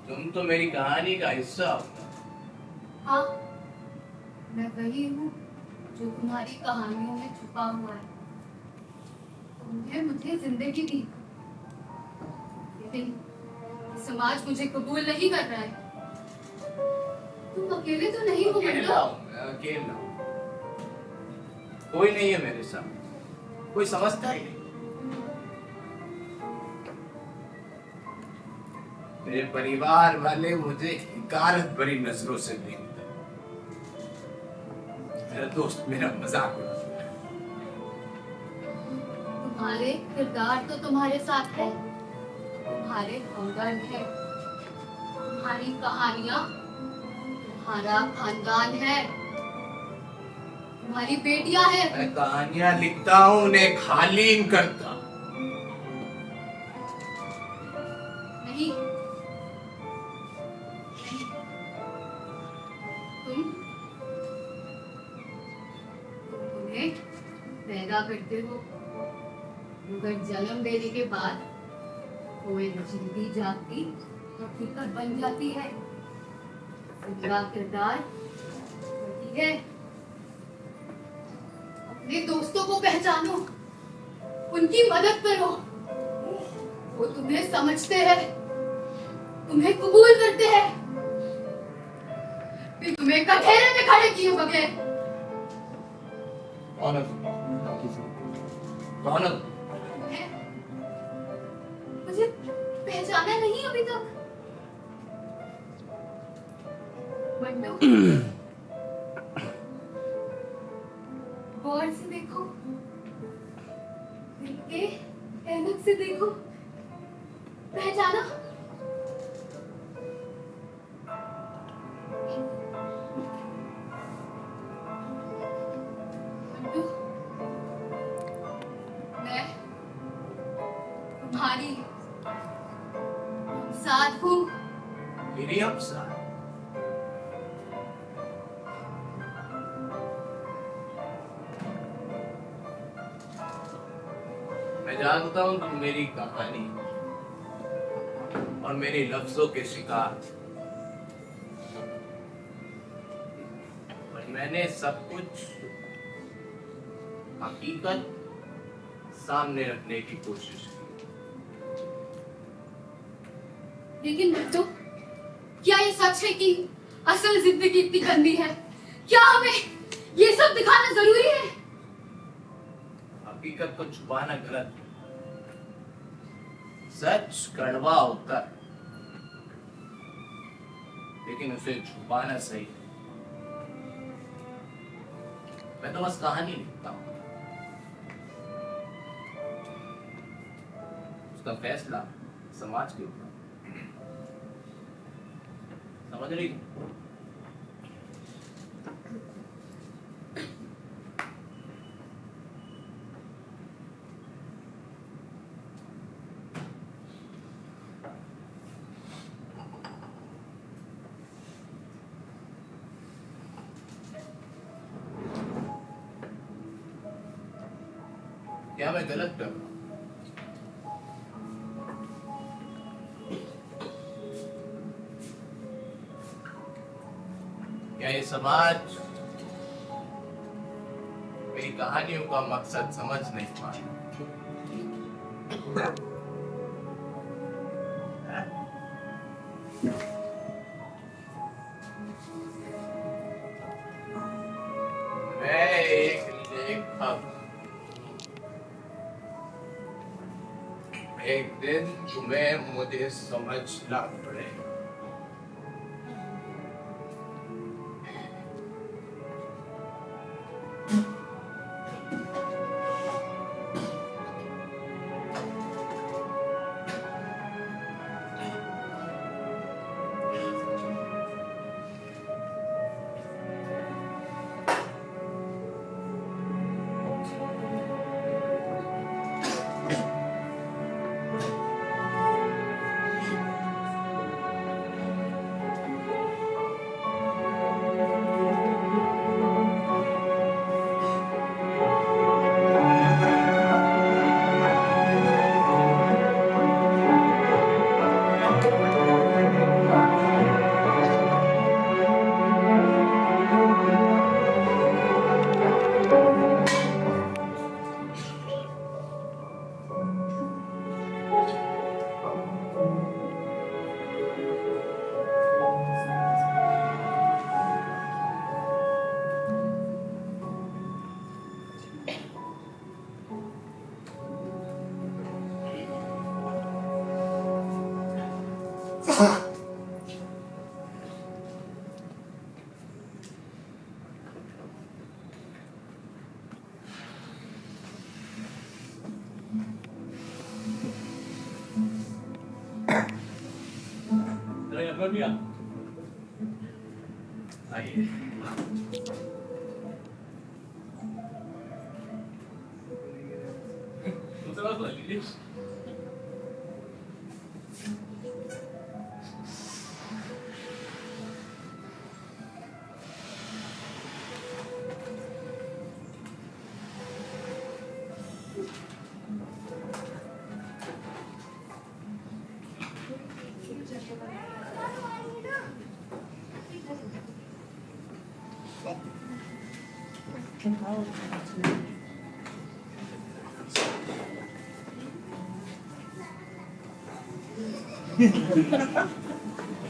तुम तो मेरी कहानी का हिस्सा हो। हाँ, मैं वही हूँ जो तुम्हारी कहानियों में छुपा हुआ है। तुमने मुझे जिंदगी दी, लेकिन समाज मुझे कबूल नहीं कर रहा है। तुम अकेले तो नहीं हो अकेला हूँ, मैं अकेला हूँ। कोई नहीं है मेरे साथ, कोई समझता ही नहीं। मेरे परिवार वाले मुझे हिकारत भरी नजरों से देखते हैं। मेरा दोस्त मेरा मजाक उड़ाता है। तुम्हारे किरदार तो तुम्हारे साथ है, तुम्हारे हमदर्द है, तुम्हारी कहानियां तुम्हारा खानदान है, तुम्हारी बेटियां हैं। मैं कहानियां लिखता हूँ, उन्हें खालीन करता। नहीं, तुम उन्हें पैदा करते हो, मगर जन्म देने के बाद वो एक जीती जागती हकीकत बन जाती है। उनका किरदार वही है। अपने दोस्तों को पहचानो, उनकी मदद करो। वो तुम्हें समझते हैं, तुम्हें कबूल करते हैं, फिर तुम्हें कठेरे में खड़े किए बगैर। कौन है? कौन है? मुझे पहचाना नहीं अभी तक। मंटू, गौर से देखो, दिल के ऐनक से देखो, पहचाना? मंटू, मैं तुम्हारी साथ हूँ। मेरी हम साथ। जानता हूं तुम मेरी कहानी और मेरे लफ्जों के शिकार, पर मैंने सब कुछ हकीकत सामने रखने की कोशिश की। लेकिन तो क्या ये सच है कि असल जिंदगी इतनी गंदी है? क्या हमें ये सब दिखाना जरूरी है? हकीकत को छुपाना गलत, सच कड़वा होता है, लेकिन उसे छुपाना सही। मैं तो बस कहानी लिखता हूं, उसका फैसला समाज के ऊपर। समझ रही हो? क्या मैं गलत कर रहा हूं? क्या ये समाज मेरी कहानियों का मकसद समझ नहीं पा रहा? मैं एक लेखक, एक दिन तुम्हें मुझे समझना पड़ेगा। आइए।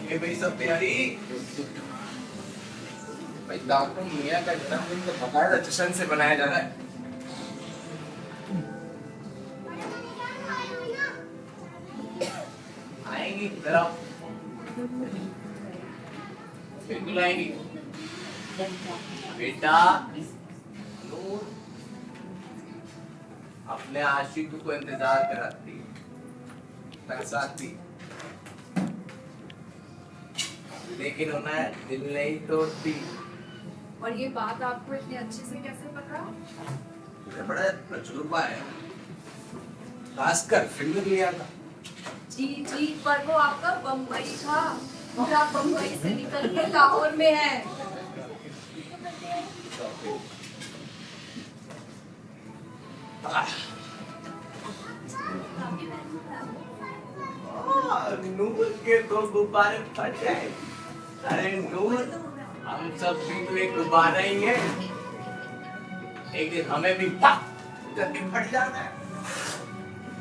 ये भाई सब तैयारी भाई, डॉक्टर मियां का जन्मदिन तो बकायदा जश्न से मनाया जा रहा है। आएंगी जरा, बिल्कुल आएंगी बेटा। नूर अपने आशिक को इंतजार कराती, तरसाती, लेकिन उन्हें दिल नहीं तोड़ती। और ये बात आपको इतने अच्छे से कैसे पता? मुझे बड़ा तजुर्बा है, खासकर फिल्म लिया था। जी जी, पर वो आपका बम्बई था और आप बम्बई से निकल के लाहौर में हैं। और नूर के तो गुब्बारे फट जाए। अरे नूर, हम सब भी तो एक गुब्बारा ही है, एक दिन हमें भी पक करके फट जाना है।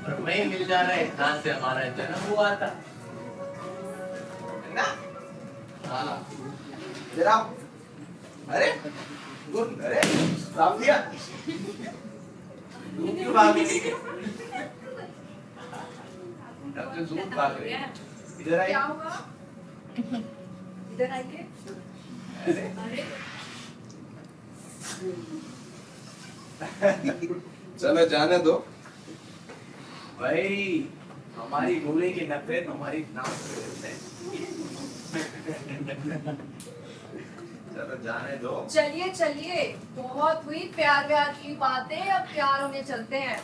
और वही मिल जाना है जहाँ से हमारा जन्म हुआ था, है ना? हाँ जरा, अरे अरे साफिया, तू क्यों भाग रही है? तब से दूर भाग रही है। इधर आई। क्या हुआ? इधर आइए। अरे चलो जाने दो भाई, हमारी गोली की नफरत हमारी नाक पे रहते हैं। चलो जाने दो। चलिए चलिए, बहुत हुई प्यार व्यार की बातें, अब प्यार होने चलते हैं।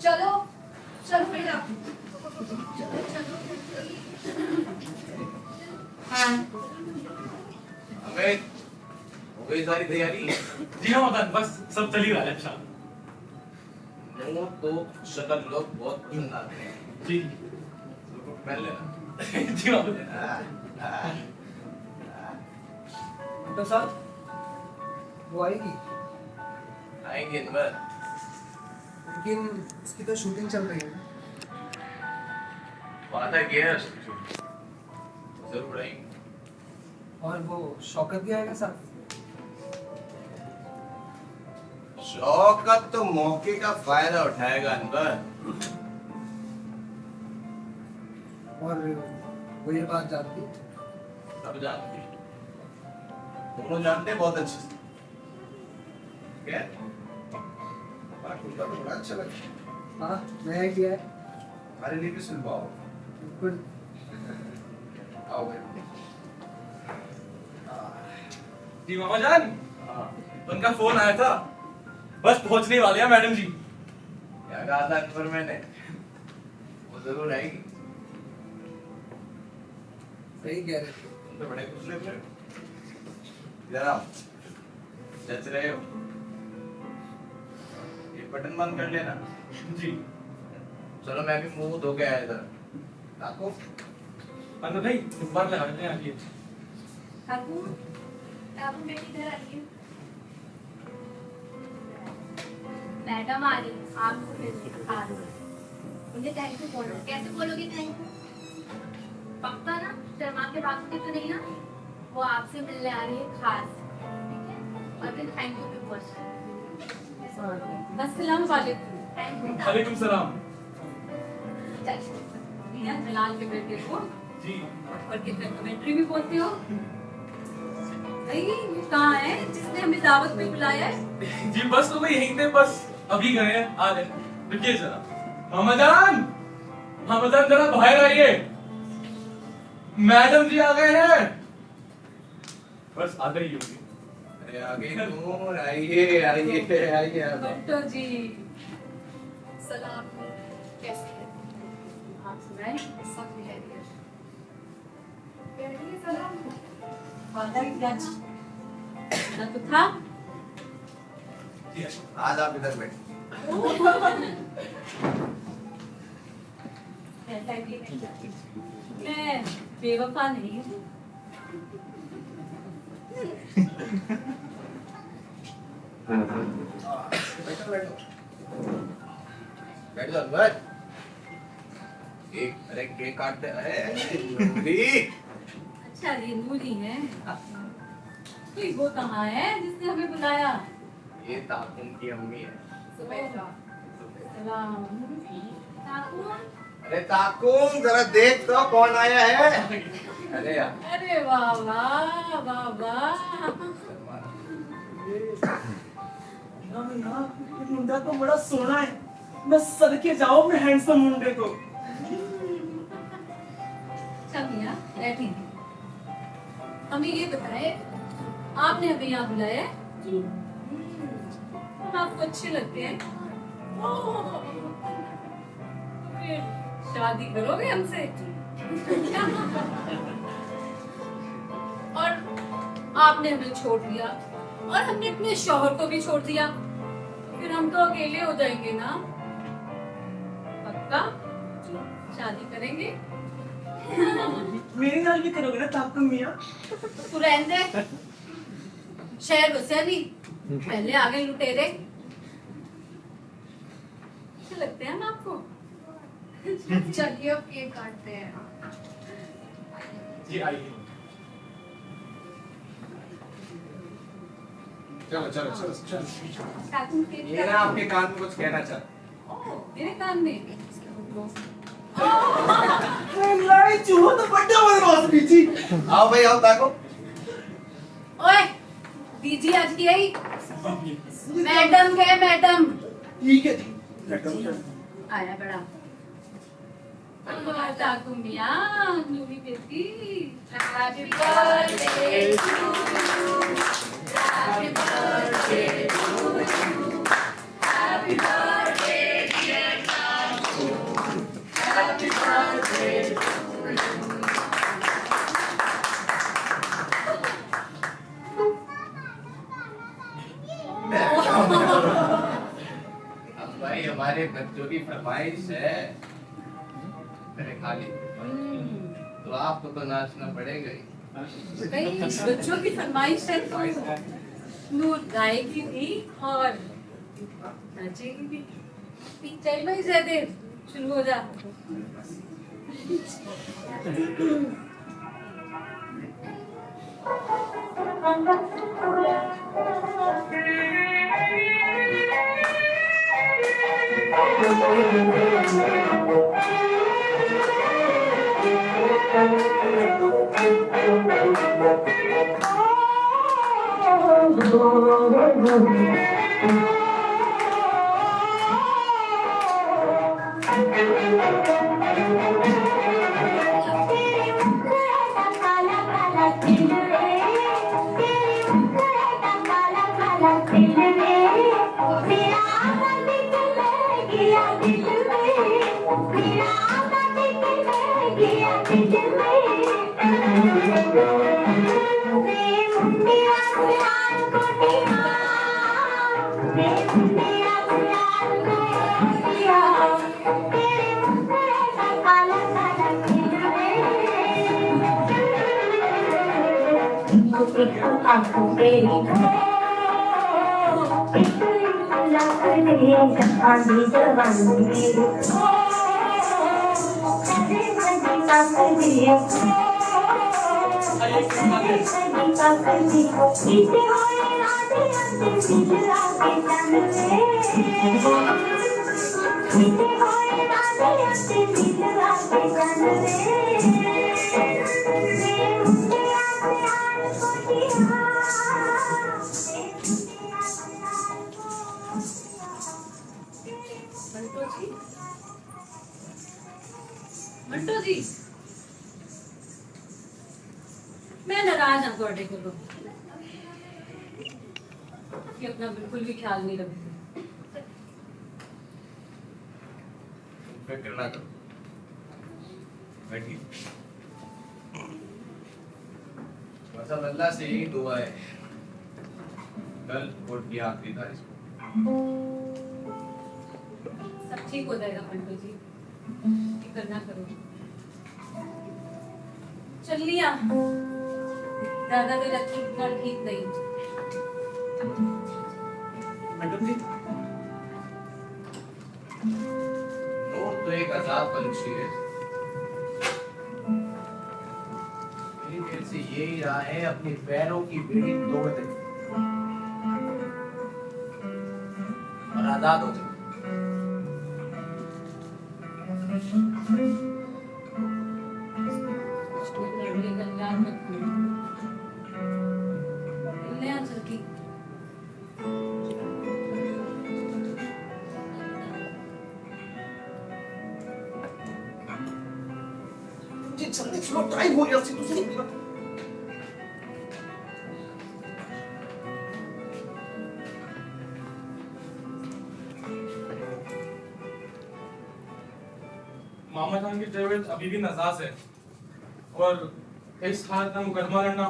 चलो चलो बेटा, चलो चलो। हमें हो गई सारी तैयारी? जी हाँ मदन, बस सब चल ही रहा है। अच्छा वो तो शक्ल लोग बहुत पसंद आते हैं जी। पहन लेना। जी हाँ डॉक्टर साहब वो आएगी, आएंगे इस बार। लेकिन उसकी तो शूटिंग चल रही है। वादा किया है जरूर आएंगे। और वो शौकत भी आएगा साथ। शौकत तो मौके का फायदा उठाएगा अनवर। और वो ये बात जानती, सब जानते हैं, दोनों जानते हैं बहुत अच्छे से। क्या? तो बड़ा अच्छा लगा। हाँ नया किया है हमारे लिए भी सुनवाओ। बिल्कुल। आओ भाई। जी मामा जान, उनका फोन आया था, बस पहुंचने वाले हैं मैडम जी। क्या कहा था अनवर मैंने? वो जरूर आएगी। सही कह रहे थे। तुम तो बड़े खुश लग रहे हो। इधर आओ, जच रहे हो। ये बटन बंद कर लेना। जी। चलो मैं भी मुंह धो के आया इधर। काको अनवर भाई इस बार लगा लेते हैं आगे। ठाकुर, ठाकुर बेटी इधर आइए। मैडम आ रही, आपको भेज आ रही। उन्हें थैंक यू बोलो। कैसे बोलोगे थैंक यू? पक्का ना? शर्मा के बात की तो नहीं ना? वो आपसे मिलने आ रही है खास, ठीक है? और फिर थैंक यू भी बोल। अस्सलाम वालेकुम। Thank you. वालेकुम सलाम। मीना जलाल के बेटे को जी। और कितने कमेंट्री भी बोलते हो? ये कहाँ है जिसने हमें दावत पे बुलाया है? जी बस तो मैं यहीं थे, बस अभी गए हैं, आ गए। रुकिए जरा। मामा जान जरा बाहर आइए, मैडम जी आ गए हैं। बस आ गई होगी। अरे आगे दूर आइए आइए आइए। डॉक्टर जी सलाम, कैसे हैं आप? सुनाए सब खैरियत? बैठिए, सलाम। वादा क्या ना तो था। आज आप इधर बैठिए। मैं बेवफा नहीं हूँ। बैठो बैठो बैठ जाओ अनवर। केक, अरे केक काटते। अरे नूरी। अच्छा ये नूरी है। तो वो कहाँ है जिसने हमें बुलाया? ये ताकुम की अम्मी है। सलाम। ताकुम? अरे ताकुम जरा देख तो कौन आया है। अरे यार, अरे वाह वाह वाह वाह। ना ये मुंडा तो बड़ा सोना है, मैं सदके जाऊं अपने हैंडसम मुंडे को। अच्छा मियां बैठिए, हमें ये बताए आपने हमें यहाँ बुलाया है? हम आपको अच्छे लगते हैं? फिर शादी करोगे हमसे? और आपने हमें छोड़ दिया और हमने अपने शौहर को भी छोड़ दिया, फिर हम तो अकेले हो जाएंगे ना? पक्का शादी करेंगे? मेरे नाल भी करोगे ना ताकत मियां? तू रहने दे। शहर बसे भी पहले आ गए लुटेरे। अच्छे लगते हैं ना आपको? चलिए अब केक काटते हैं। जी आइए। चलो चलो चलो चलो। काटूं केक ये ना आपके कान में कुछ कहना चाहता। ओह, मेरे कान में। लाई चूहो तो बड्डा बदमाश बीजी। आओ भाई आओ ताको। ओए, दीजिए आज की आई। मैडम गए मैडम। ठीक है जी। आया बड़ा। ताकू मियां, नूरी बेटी। Happy birthday to you. Happy birthday to you. Happy birthday dear Taku. Happy birthday to you. अब भाई हमारे बच्चों की फरमाइश है, मैंने खा ली तो आपको तो नाचना पड़ेगा ही। भाई बच्चों की फरमाइश है तो नूर गाएगी भी और नाचेगी भी। चल भाई जयदेव शुरू हो जा। मंटो जी, मैं नाराज हाँ थोड़े को कि अपना बिल्कुल भी ख्याल नहीं रखते। फिक्र ना करो, बैठिए। बस अब अल्लाह से यही दुआ है, कल कोर्ट की आखिरी तारीख सब ठीक हो जाएगा मंटो जी, फिक्र ना करो। चल लिया, दादा तेरा ठीक नहीं। मैडम जी, नूर तो एक आजाद पंछी है, मेरी दिल से यही रहा है अपने पैरों की बेड़ी तोड़ दे और आजाद हो जाए। जल्दी चलो, टाइम हो गया सी तुझे। मामा जान की तबीयत अभी भी नासाज है और इस हालत में मुकदमा लड़ना,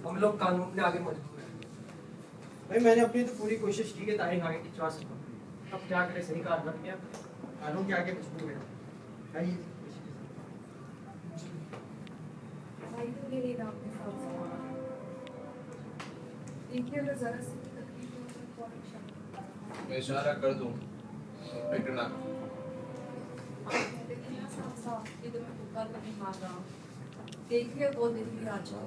हम लोग कानून के आगे मजबूर हैं। भाई मैंने अपनी तो पूरी कोशिश की है तारीख आगे खिंचवा सकूं। अब क्या करें, सही कार्रवाई किया, कानून के आगे मजबूर है। आइए ले लेना अपने साथ सामान। देखिए अगर जरा सी भी तकलीफ हो तो फौरन शामिल। मैं इशारा कर दूं फिक्र ना करो। देखिए ना साफ साफ इधर मैं भूखा तो नहीं मार रहा हूँ। देखिए वो दिन भी आ जाओ,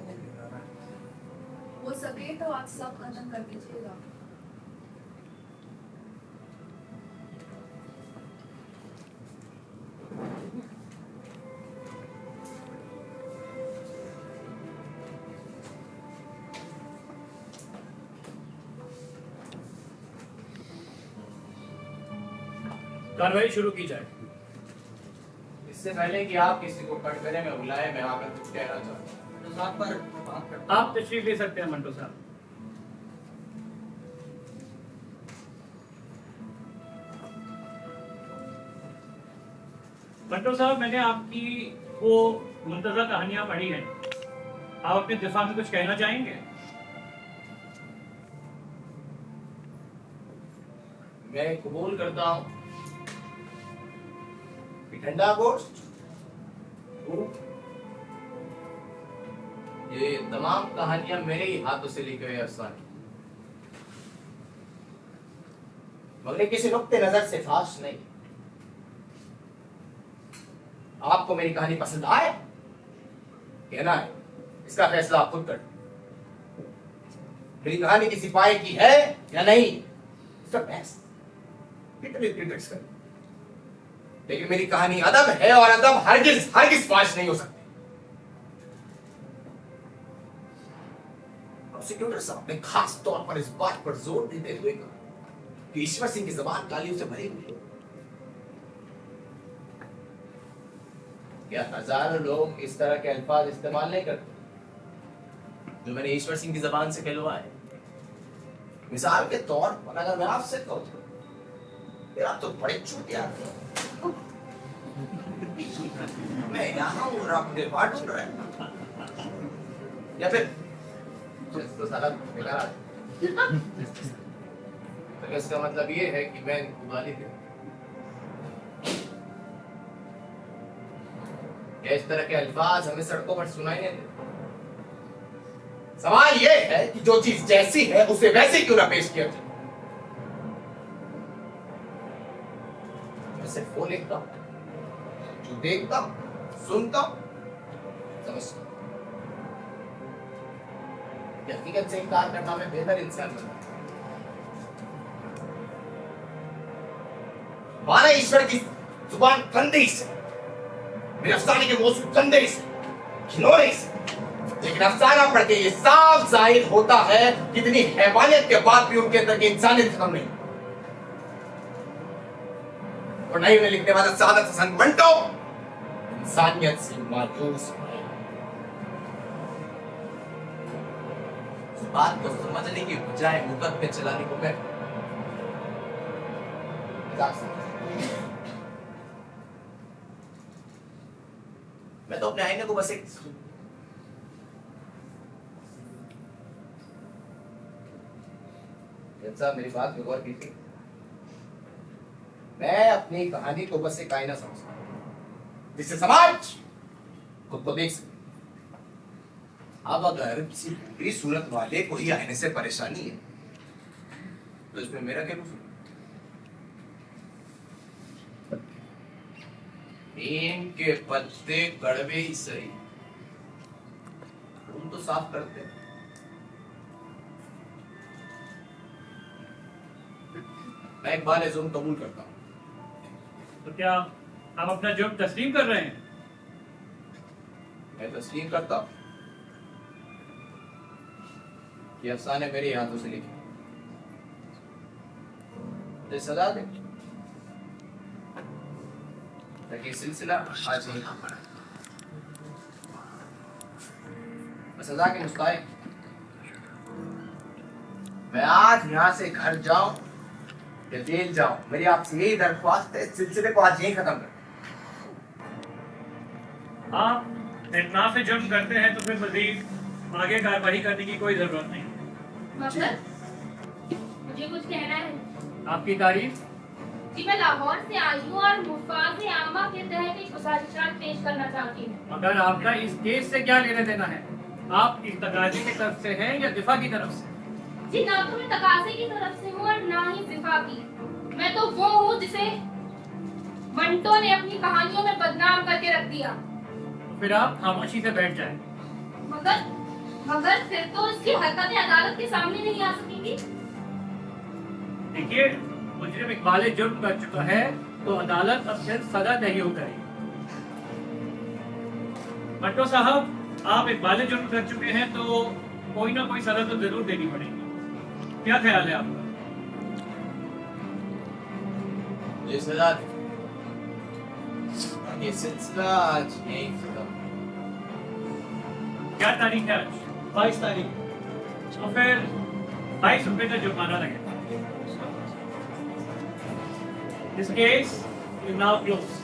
हो सके तो आज सब खत्म कर दीजिएगा। कार्रवाई शुरू की जाए। इससे पहले कि आप किसी को कटघरे में बुलाए, मैं आकर कुछ कहना चाहता हूँ। आप तशरीफ ले सकते हैं मंटो साहब। मंटो साहब, मैंने आपकी वो मुंतज़र कहानियां पढ़ी हैं, आप अपने दिफा में कुछ कहना चाहेंगे? मैं कबूल करता हूँ कि ठंडा गोश्त, ये तमाम कहानियां मेरे ही हाथों से लिखे हुए अफसाने, मगर किसी नुक्ते नजर से फाश नहीं। आपको मेरी कहानी पसंद आए कहना है, इसका फैसला आप खुद कर। मेरी कहानी किसी पाए की है या नहीं, इसका बहस कितने क्रिटिक्स कर, लेकिन मेरी कहानी अदब है और अदब हरगिज हरगिज फाश नहीं हो सकती। प्रोसिक्यूटर साहब ने खास तौर पर इस बात पर जोर देते हुए कहा कि ईश्वर सिंह की जबान गालियों से भरी हुई है। क्या हजारों लोग इस तरह के अल्फाज इस्तेमाल नहीं करते जो मैंने ईश्वर सिंह की जबान से कहलवाए? मिसाल के तौर पर अगर मैं आपसे कहूं तेरा तो बड़े चूतिया मैं यहाँ हूँ और आप निर्वाण सुन रहे हैं, या फिर तो साला बेकार तो इसका मतलब ये है कि मैं वालिद हूँ। इस तरह के अल्फाज हमें सड़कों पर सुनाई नहीं देते। सवाल ये है कि जो चीज जैसी है उसे वैसे क्यों ना पेश किया जाए। मैं सिर्फ वो लिखता हूं जो देखता हूं, सुनता हूं, समझता हूं। हकीकत से इनकार करना मैं बेहतर इंसान बनता। माना ईश्वर की जुबान कंधे से, मेरे अफसाने के मौजूद कंधे से, खिलौने से, लेकिन अफसाना पढ़ के ये साफ जाहिर होता है कितनी हैवानियत के बाद भी उनके अंदर की इंसानियत खत्म नहीं। और नहीं में लिखने वाला सादत हसन मंटो इंसानियत से मायूस है। बात को समझने की बजाय मुकद पे चलाने को मैं तो अपने आईने को बस एक साहब मेरी बात पे गौर कीजिए। मैं अपनी कहानी को बस एक आईना समझता हूं जिससे समाज खुद को देख सके। अब अगर किसी बुरी सूरत वाले को ही आईने से परेशानी है तो इसमें मेरा क्या कसूर? नीम के पत्ते कड़वे ही सही, तुम तो साफ करते। मैं एक बार जुर्म कबूल करता हूं। तो क्या आप अपना जुर्म तस्लीम कर रहे हैं? मैं तस्लीम करता हूं कि अफसाने मेरे हाथों से लिखे, तो सजा दे ताकि सिलसिला आज नहीं था। मैं सजा के मुस्ताहिक, मैं आज यहाँ से घर जाऊं या जेल जाऊं, मेरी आपसे यही दरख्वास्त है, इस सिलसिले को आज यहीं खत्म कर। आप इतना से जुर्म करते हैं तो फिर मजीद आगे कार्रवाई करने की कोई जरूरत नहीं। मतलब मुझे कुछ कहना है? आपकी तारीफ जी मैं लाहौर से आई हूँ और मुफाज़ आमा के तहत एक गुजारिशात पेश करना चाहती हूँ। मगर आपका इस केस से क्या लेना देना है? आप इस तकाजे की तरफ से हैं या दिफा की तरफ से? जी ना तो मैं तकाजे की तरफ से हूँ और ना ही दिफा की। मैं तो वो हूँ जिसे मंटो ने अपनी कहानियों में बदनाम करके रख दिया। फिर आप खामोशी से बैठ जाएं। मगर फिर तो इसकी हरकतें अदालत के सामने नहीं आ सकेंगी। देखिए, मुजरिम इकबाल जुर्म कर चुका है तो अदालत अब सिर्फ सजा तय करेगी। मंटो साहब, आप इकबाल जुर्म कर चुके हैं तो कोई ना कोई सजा तो जरूर देनी पड़ेगी। क्या ख्याल है आपका? ये सिलसिला आज यहीं खत्म। क्या तारीख है आज? 22 तारीख। तो फिर 22 रुपए का जुर्माना लगेगा। This case is now closed.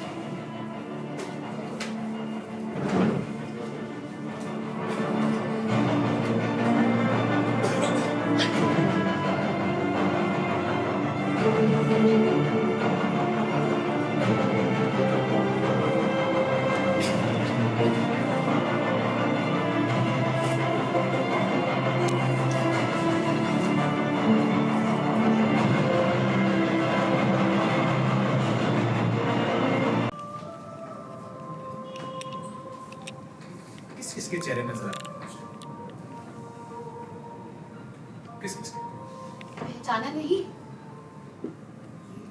किसके चेहरे नजर आ किसके? पहचाना नहीं?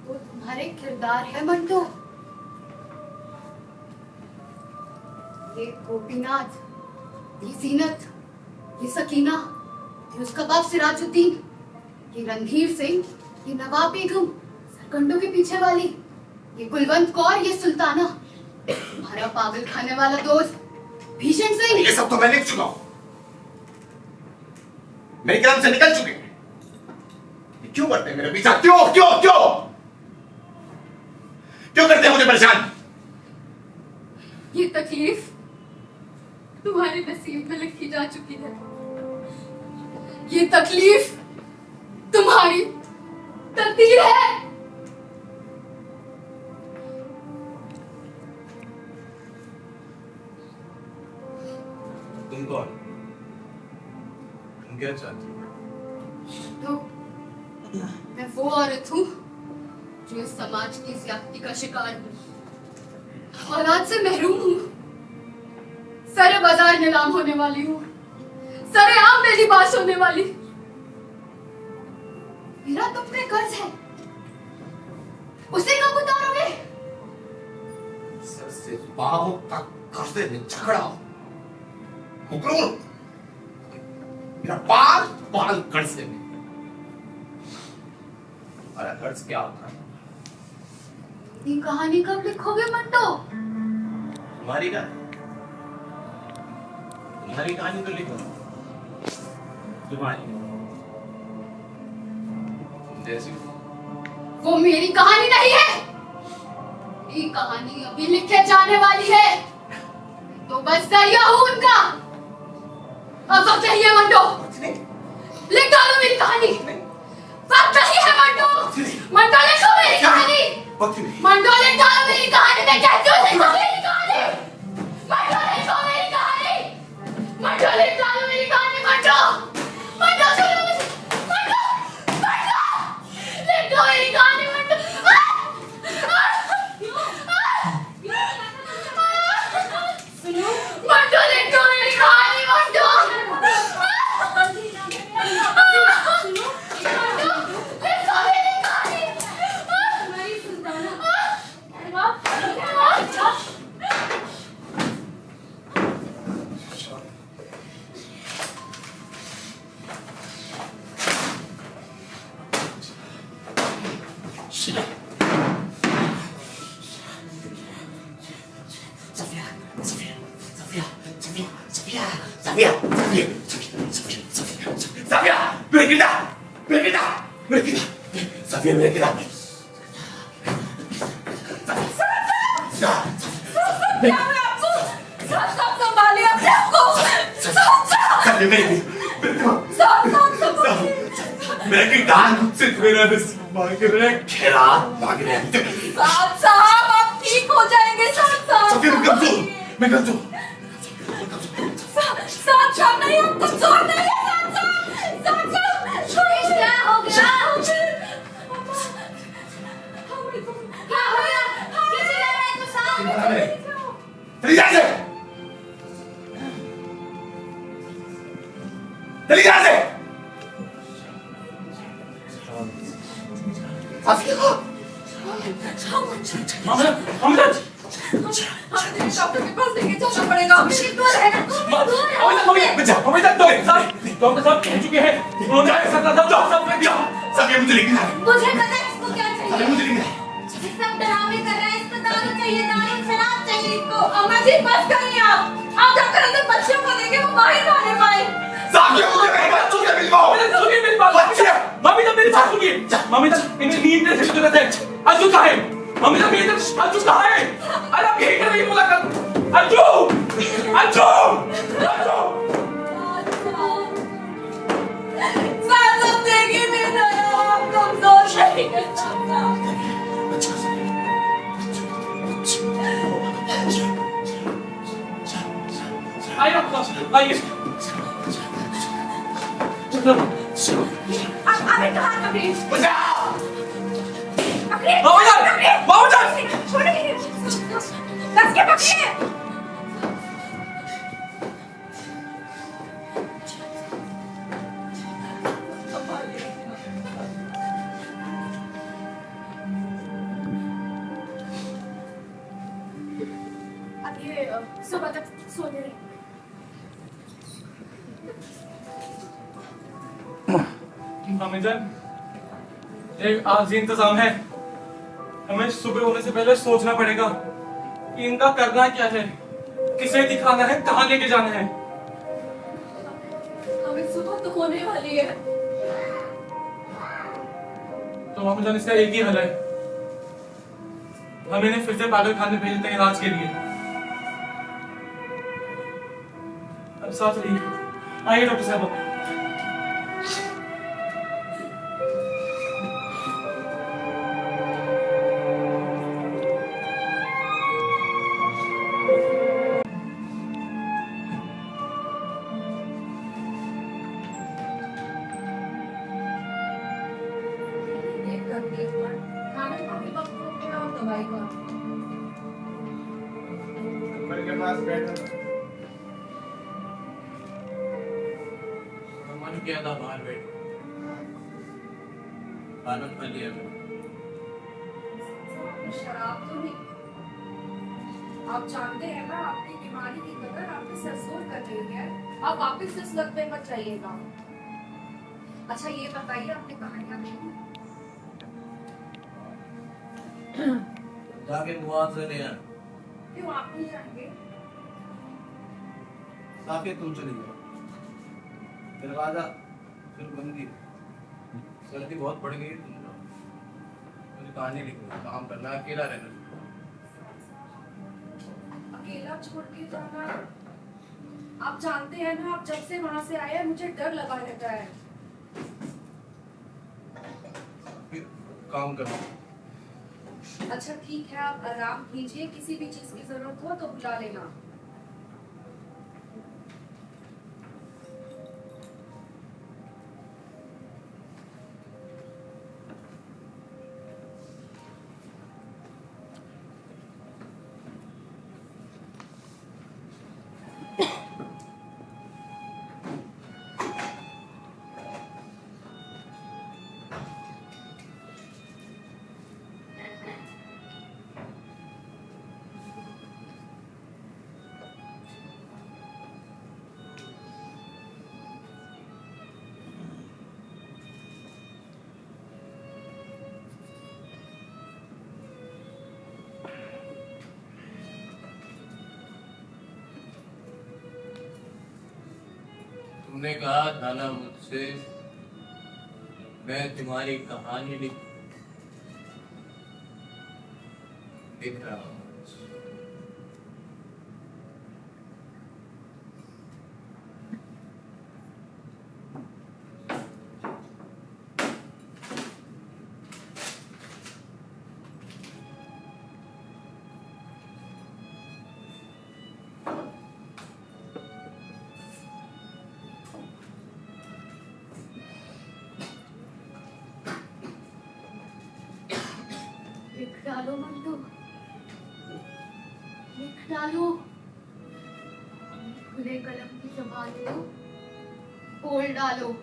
वो तुम्हारे किरदार है मंटो। ये गोपीनाथ, ये जीनत, ये सकीना, ये उसका बाप सिराजुद्दीन, ये रणधीर सिंह, ये नवाब बेगम, सरकंडों के पीछे वाली, ये कुलवंत कौर, ये सुल्ताना, तुम्हारा पागल खाने वाला दोस्त भीषण सिंह। ये सब तो मैं लिख चुका हूं, मेरे कलम से निकल चुके हैं। ये क्यों करते हैं मेरे पीछा? क्यों क्यों क्यों क्यों करते हैं मुझे परेशान? ये तकलीफ तुम्हारे नसीब में लिखी जा चुकी है। ये तकलीफ तुम्हारी तकदीर है। तुम कौन? तुम क्या चाहती हो? तो मैं वो औरत हूँ जो इस समाज की ज्यादती का शिकार हूँ, औलाद से महरूम हूँ, सरे बाजार नीलाम होने वाली हूँ, सरे आम में लिबास होने वाली। मेरा तुम पे कर्ज है, उसे कब उतारोगे? सर से बाहों तक कर्जे में झगड़ा हुक्म, मेरा बाल बाल कर्जे में। और कर्ज क्या होता है? ये कहानी कब लिखोगे मंटो? तुम्हारी कहानी तो लिखो। तुम्हारी जैसी वो मेरी कहानी नहीं है, ये कहानी अभी लिखे जाने वाली है। तो बस दरिया हूँ उनका। अब वक्त नहीं है मंटो, लिख डालो मेरी कहानी। वक्त नहीं है मंटो, मंटो लिखो मेरी कहानी। मंटो लिख डालो मेरी कहानी। मैं कहती हूँ लिखो मेरी कहानी। मंटो लिखो मेरी कहानी। मंटो लिख डालो मेरी कहानी। मंटो मंटो सुनो मुझे। मंटो मंटो लिखो मेरी कहानी। मंटो मंटो लिखो मेरी कहानी। मंटो मेरा किरदार मुझसे मेरा नसीब मांग रहे हैं, खैरात मांग रहे हैं। साहब आप ठीक हो जाएंगे साहब। सफिया मैं कमजोर साहब नहीं, आप कमजोर नहीं है साहब। क्या हो गया? क्या हो गया? क्यों चिल्ला रहा है तू साहब? चली जा से, चली जा से। डॉक्टर के पास लेके जाना पड़ेगा। डॉक्टर साहब कह चुके हैं, उन्होंने ऐसा कहा था। सफिया मुझे लेके जाए, मुझे पता है इसको क्या चाहिए। मुझे लेके जाए। सब डरावे कर रहा है, इसको दारू चाहिए, दारू शराब चाहिए इसको। अम्मा जी बस करिए आप जाकर अंदर बच्चियों को देंगे, वो बाहर ना आने पाए। सफिया मुझे मेरे बच्चों से मिलवाओ। मेरी बात मम्मी तक मेरी बात सुनिए। मम्मी तक इन्हें नींद से जरूरत है। अर्जुन कहाँ है? मम्मी तक मेरी तरफ अर्जुन कहाँ है? अरे आप यही कर रही मुलाकात। अर्जुन साहब देखिए मेरा आप कमजोर नहीं है साहब। आइए आइए। अरे कहाँ पकड़िए? बचाओ। छोड़िए, कस के पकड़िए। अब ये सुबह तक सोने रहे। मम्मी जान, एक आर्जी इंतजाम है। हमें सुबह होने से पहले सोचना पड़ेगा कि इनका करना क्या है, किसे दिखाना है, कहाँ लेके जाना है। हमें सुबह तो होने वाली है। तो मम्मी जान, इसका एक ही हल है, हम इन्हें फिर से पागल खाने भेज देते हैं इलाज के लिए। अब साथ रहिए। आइए डॉक्टर साहब। के पास बैठो। मन किया था बाहर बैठ, आनंद में लिया मैं। शराब तो नहीं, आप जानते हैं ना आपकी बीमारी की कदर आपने सरसों कर रही है। आप वापस इस लत पे मत जाइएगा। अच्छा ये बताइए आपने कहानियां लिखी? जाके मुआवजे ले आ। क्यों आप नहीं जाएंगे? साफे तू चली जा, दरवाजा फिर बंदी, सर्दी बहुत बढ़ गई। तुम जाओ, मुझे कहानी लिखनी, काम करना, अकेला रहना। अकेला छोड़ के जाना, आप जानते हैं ना, आप जब से वहां से आए हैं मुझे डर लगा रहता है। फिर काम करना। अच्छा ठीक है, आप आराम कीजिए, किसी भी चीज की जरूरत हो तो बुला लेना। तुमने कहा था ना मुझसे, मैं तुम्हारी कहानी लिख रहा हूँ। डालो, खुले कलम की जबान को बोल डालो।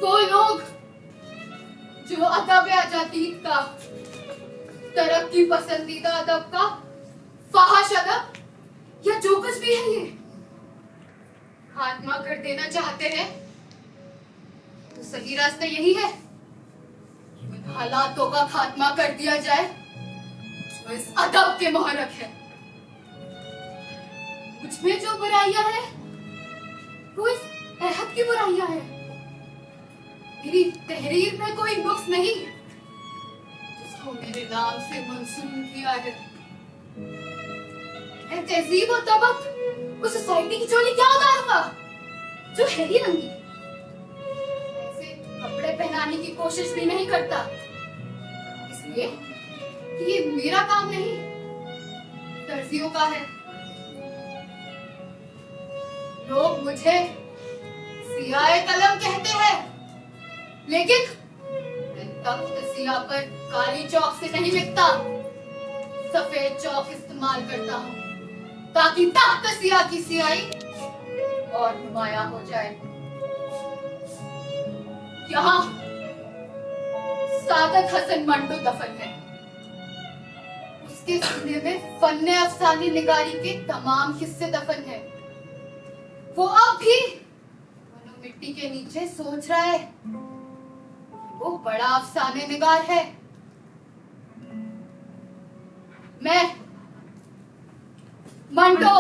वो लोग जो अदब अजादीद का, तरक्की पसंदीदा अदब का, फाहश अदब या जो कुछ भी है ये खात्मा कर देना चाहते हैं, तो सही रास्ता यही है कि उन हालातों का खात्मा कर दिया जाए जो इस अदब के मोहरक है। मुझमें जो बुराइयां हैं वो इस अहद की बुराइयां हैं। मेरी तहरीर में कोई नुक्स नहीं जिसको मेरे नाम से मंसूब किया है। मैं तहजीब और तबक उस सोसाइटी की चोली क्या उतारूंगा जो हैरी रंगी, ऐसे कपड़े पहनाने की कोशिश भी नहीं करता, इसलिए कि ये मेरा काम नहीं, दर्जियों का है। लोग मुझे सियाए कलम कहते हैं, लेकिन तख्त सिया पर काली चौक से नहीं लिखता, सफेद चौक इस्तेमाल करता हूँ ताकि तख्त सिया की सियाई और नुमाया हो जाए। यहाँ सादत हसन मंटो दफन है। उसके सीने में फन्ने अफसाने निगारी के तमाम हिस्से दफन है। वो अब भी मिट्टी के नीचे सोच रहा है वो बड़ा अफसाने निगार है। मैं मंटो